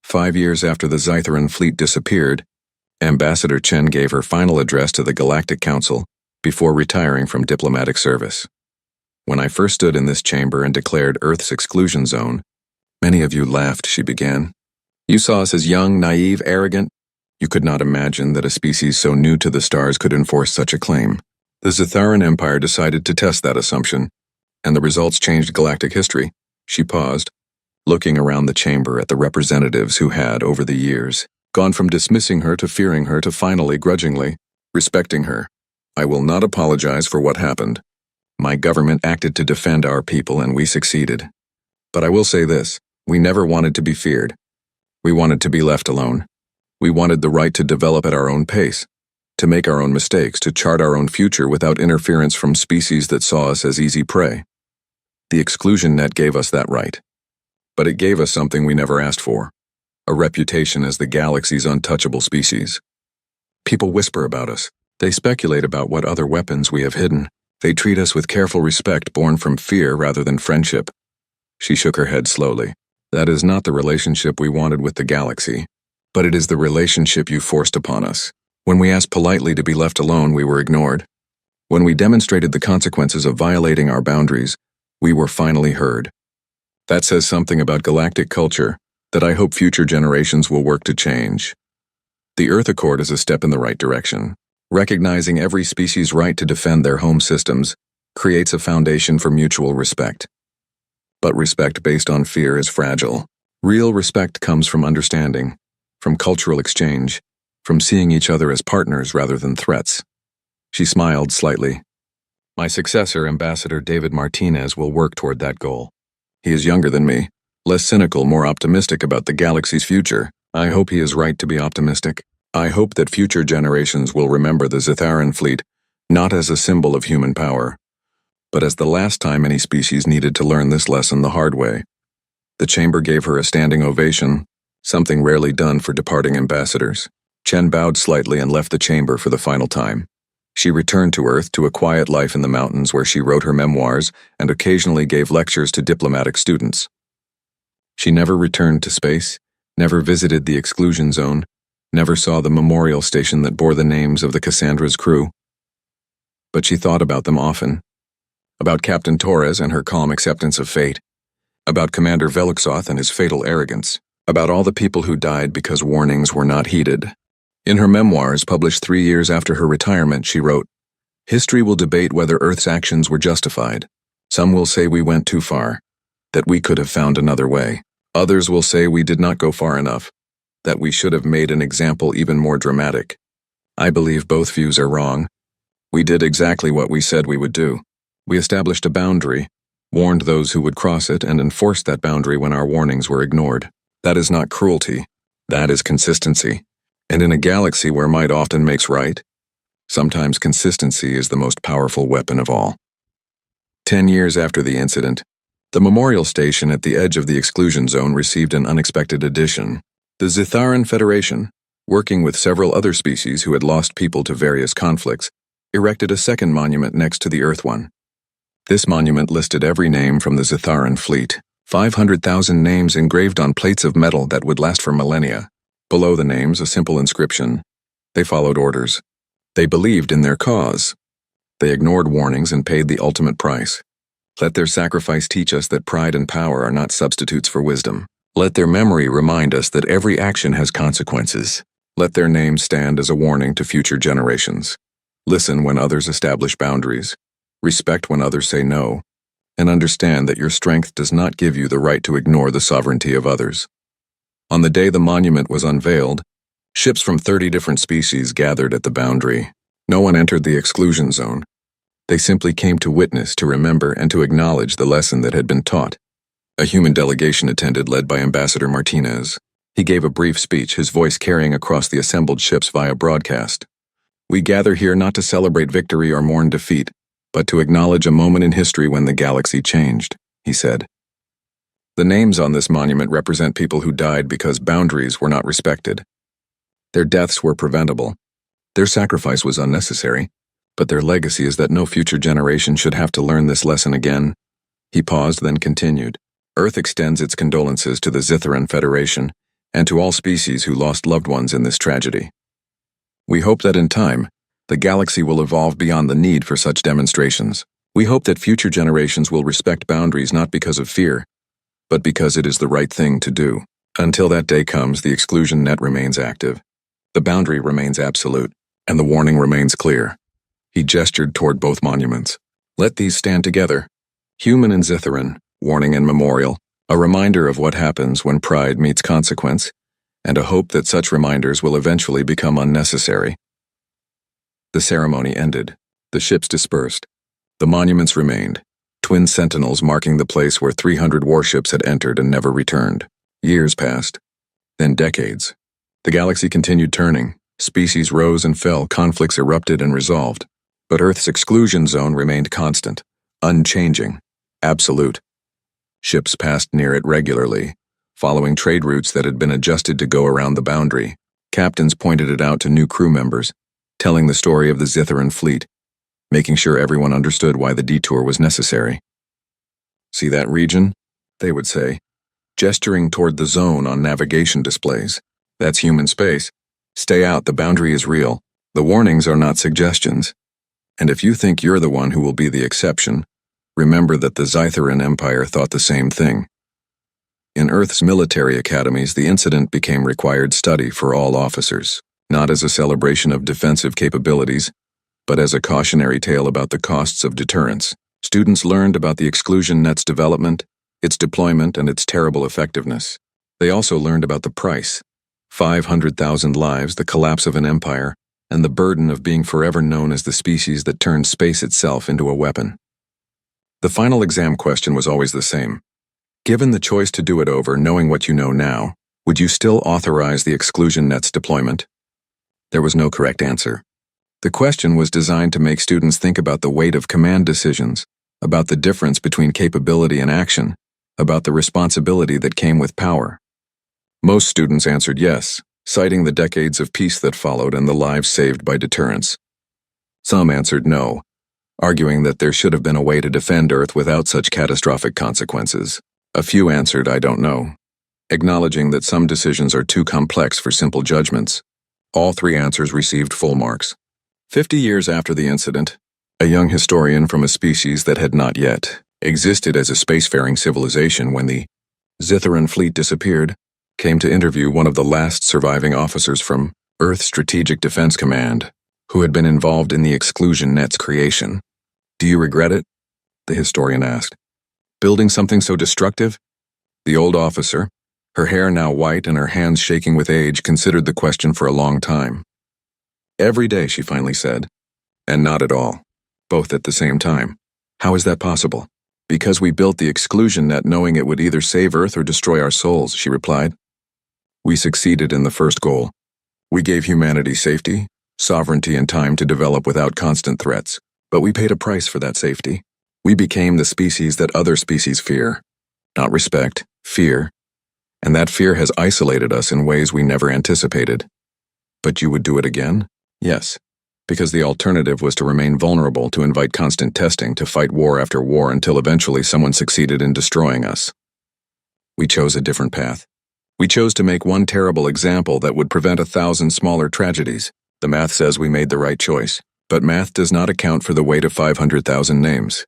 5 years after the Zytheran fleet disappeared, Ambassador Chen gave her final address to the Galactic Council before retiring from diplomatic service. When I first stood in this chamber and declared Earth's exclusion zone, many of you laughed, she began. You saw us as young, naive, arrogant. You could not imagine that a species so new to the stars could enforce such a claim. The Zytheran Empire decided to test that assumption, and the results changed galactic history. She paused, looking around the chamber at the representatives who had, over the years, gone from dismissing her to fearing her to finally, grudgingly, respecting her. I will not apologize for what happened. My government acted to defend our people and we succeeded. But I will say this, we never wanted to be feared. We wanted to be left alone. We wanted the right to develop at our own pace, to make our own mistakes, to chart our own future without interference from species that saw us as easy prey. The exclusion net gave us that right. But it gave us something we never asked for, a reputation as the galaxy's untouchable species. People whisper about us. They speculate about what other weapons we have hidden. They treat us with careful respect born from fear rather than friendship. She shook her head slowly. That is not the relationship we wanted with the galaxy, but it is the relationship you forced upon us. When we asked politely to be left alone, we were ignored. When we demonstrated the consequences of violating our boundaries, we were finally heard. That says something about galactic culture that I hope future generations will work to change. The Earth Accord is a step in the right direction. Recognizing every species' right to defend their home systems creates a foundation for mutual respect. But respect based on fear is fragile. Real respect comes from understanding, from cultural exchange, from seeing each other as partners rather than threats. She smiled slightly. My successor, Ambassador David Martinez, will work toward that goal. He is younger than me, less cynical, more optimistic about the galaxy's future. I hope he is right to be optimistic. I hope that future generations will remember the Zytheran fleet not as a symbol of human power, but as the last time any species needed to learn this lesson the hard way. The chamber gave her a standing ovation, something rarely done for departing ambassadors. Chen bowed slightly and left the chamber for the final time. She returned to Earth, to a quiet life in the mountains where she wrote her memoirs and occasionally gave lectures to diplomatic students. She never returned to space, never visited the exclusion zone, never saw the memorial station that bore the names of the Cassandra's crew. But she thought about them often. About Captain Torres and her calm acceptance of fate. About Commander Veluxoth and his fatal arrogance. About all the people who died because warnings were not heeded. In her memoirs, published 3 years after her retirement, she wrote, "History will debate whether Earth's actions were justified. Some will say we went too far, that we could have found another way. Others will say we did not go far enough, that we should have made an example even more dramatic. I believe both views are wrong. We did exactly what we said we would do. We established a boundary, warned those who would cross it, and enforced that boundary when our warnings were ignored. That is not cruelty. That is consistency. And in a galaxy where might often makes right, sometimes consistency is the most powerful weapon of all." 10 years after the incident, the memorial station at the edge of the exclusion zone received an unexpected addition. The Zytheran Federation, working with several other species who had lost people to various conflicts, erected a second monument next to the Earth one. This monument listed every name from the Zytheran fleet, 500,000 names engraved on plates of metal that would last for millennia. Below the names, a simple inscription. They followed orders. They believed in their cause. They ignored warnings and paid the ultimate price. Let their sacrifice teach us that pride and power are not substitutes for wisdom. Let their memory remind us that every action has consequences. Let their name stand as a warning to future generations. Listen when others establish boundaries. Respect when others say no. And understand that your strength does not give you the right to ignore the sovereignty of others. On the day the monument was unveiled, ships from 30 different species gathered at the boundary. No one entered the exclusion zone. They simply came to witness, to remember, and to acknowledge the lesson that had been taught. A human delegation attended, led by Ambassador Martinez. He gave a brief speech, his voice carrying across the assembled ships via broadcast. We gather here not to celebrate victory or mourn defeat, but to acknowledge a moment in history when the galaxy changed, he said. The names on this monument represent people who died because boundaries were not respected. Their deaths were preventable. Their sacrifice was unnecessary, but their legacy is that no future generation should have to learn this lesson again. He paused, then continued. Earth extends its condolences to the Zitharan Federation and to all species who lost loved ones in this tragedy. We hope that in time, the galaxy will evolve beyond the need for such demonstrations. We hope that future generations will respect boundaries not because of fear, but because it is the right thing to do. Until that day comes, the exclusion net remains active. The boundary remains absolute, and the warning remains clear. He gestured toward both monuments. Let these stand together. Human and Zitharan, warning and memorial, a reminder of what happens when pride meets consequence, and a hope that such reminders will eventually become unnecessary. The ceremony ended. The ships dispersed. The monuments remained, twin sentinels marking the place where 300 warships had entered and never returned. Years passed, then decades. The galaxy continued turning. Species rose and fell, conflicts erupted and resolved. But Earth's exclusion zone remained constant, unchanging, absolute. Ships passed near it regularly, following trade routes that had been adjusted to go around the boundary. Captains pointed it out to new crew members, telling the story of the Zitharan fleet, making sure everyone understood why the detour was necessary. See that region? They would say, gesturing toward the zone on navigation displays. That's human space. Stay out, the boundary is real. The warnings are not suggestions. And if you think you're the one who will be the exception, remember that the Zitharan Empire thought the same thing. In Earth's military academies, the incident became required study for all officers, not as a celebration of defensive capabilities, but as a cautionary tale about the costs of deterrence. Students learned about the exclusion net's development, its deployment, and its terrible effectiveness. They also learned about the price: 500,000 lives, the collapse of an empire, and the burden of being forever known as the species that turned space itself into a weapon. The final exam question was always the same. Given the choice to do it over, knowing what you know now, would you still authorize the exclusion net's deployment? There was no correct answer. The question was designed to make students think about the weight of command decisions, about the difference between capability and action, about the responsibility that came with power. Most students answered yes, citing the decades of peace that followed and the lives saved by deterrence. Some answered no, arguing that there should have been a way to defend Earth without such catastrophic consequences. A few answered, I don't know, acknowledging that some decisions are too complex for simple judgments. All three answers received full marks. 50 years after the incident, a young historian from a species that had not yet existed as a spacefaring civilization when the Zitharan fleet disappeared, came to interview one of the last surviving officers from Earth Strategic Defense Command, who had been involved in the exclusion net's creation. Do you regret it? The historian asked. Building something so destructive? The old officer, her hair now white and her hands shaking with age, considered the question for a long time. Every day, she finally said. And not at all. Both at the same time. How is that possible? Because we built the exclusion net knowing it would either save Earth or destroy our souls, she replied. We succeeded in the first goal. We gave humanity safety, sovereignty, and time to develop without constant threats. But we paid a price for that safety. We became the species that other species fear. Not respect, fear. And that fear has isolated us in ways we never anticipated. But you would do it again? Yes. Because the alternative was to remain vulnerable, to invite constant testing, to fight war after war until eventually someone succeeded in destroying us. We chose a different path. We chose to make one terrible example that would prevent 1,000 smaller tragedies. The math says we made the right choice, but math does not account for the weight of 500,000 names.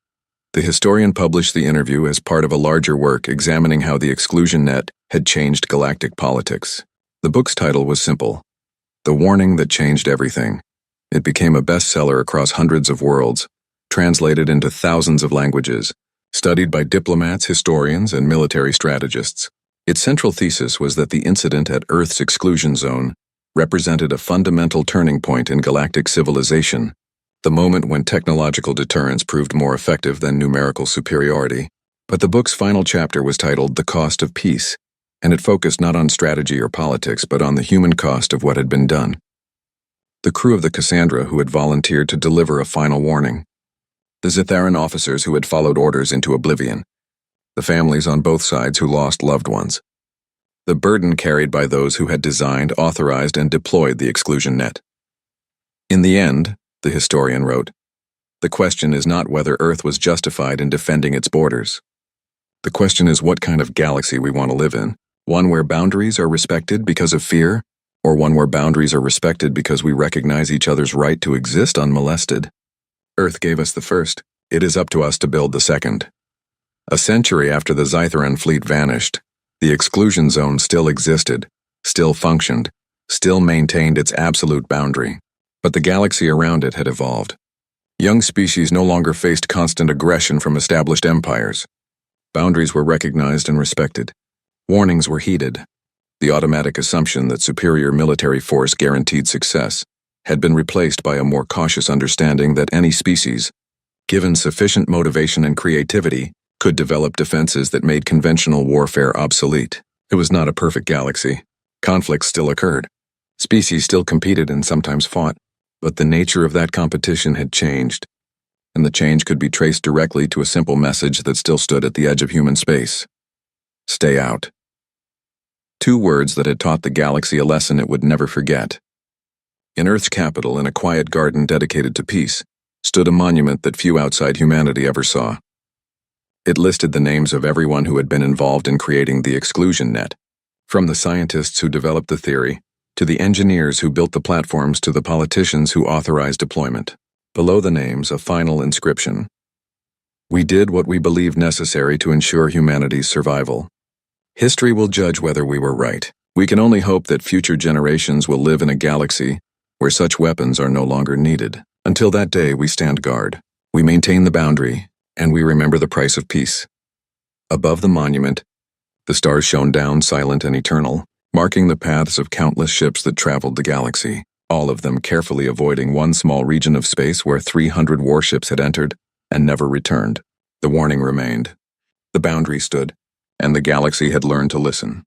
The historian published the interview as part of a larger work examining how the exclusion net had changed galactic politics. The book's title was simple: The Warning That Changed Everything. It became a bestseller across hundreds of worlds, translated into thousands of languages, studied by diplomats, historians, and military strategists. Its central thesis was that the incident at Earth's exclusion zone represented a fundamental turning point in galactic civilization, the moment when technological deterrence proved more effective than numerical superiority. But the book's final chapter was titled The Cost of Peace, and it focused not on strategy or politics, but on the human cost of what had been done. The crew of the Cassandra who had volunteered to deliver a final warning, the Zitharan officers who had followed orders into oblivion, the families on both sides who lost loved ones, the burden carried by those who had designed, authorized, and deployed the exclusion net. In the end, the historian wrote, the question is not whether Earth was justified in defending its borders. The question is what kind of galaxy we want to live in, one where boundaries are respected because of fear, or one where boundaries are respected because we recognize each other's right to exist unmolested. Earth gave us the first, it is up to us to build the second. A century after the Zitharan fleet vanished, the exclusion zone still existed, still functioned, still maintained its absolute boundary. But the galaxy around it had evolved. Young species no longer faced constant aggression from established empires. Boundaries were recognized and respected. Warnings were heeded. The automatic assumption that superior military force guaranteed success had been replaced by a more cautious understanding that any species, given sufficient motivation and creativity, could develop defenses that made conventional warfare obsolete. It was not a perfect galaxy. Conflicts still occurred. Species still competed and sometimes fought. But the nature of that competition had changed, and the change could be traced directly to a simple message that still stood at the edge of human space: stay out. 2 words that had taught the galaxy a lesson it would never forget. In Earth's capital, in a quiet garden dedicated to peace, stood a monument that few outside humanity ever saw. It listed the names of everyone who had been involved in creating the exclusion net, from the scientists who developed the theory, to the engineers who built the platforms, to the politicians who authorized deployment. Below the names, a final inscription: We did what we believed necessary to ensure humanity's survival. History will judge whether we were right. We can only hope that future generations will live in a galaxy where such weapons are no longer needed. Until that day, we stand guard. We maintain the boundary, and we remember the price of peace. Above the monument, the stars shone down, silent and eternal, marking the paths of countless ships that traveled the galaxy, all of them carefully avoiding one small region of space where 300 warships had entered and never returned. The warning remained. The boundary stood, and the galaxy had learned to listen.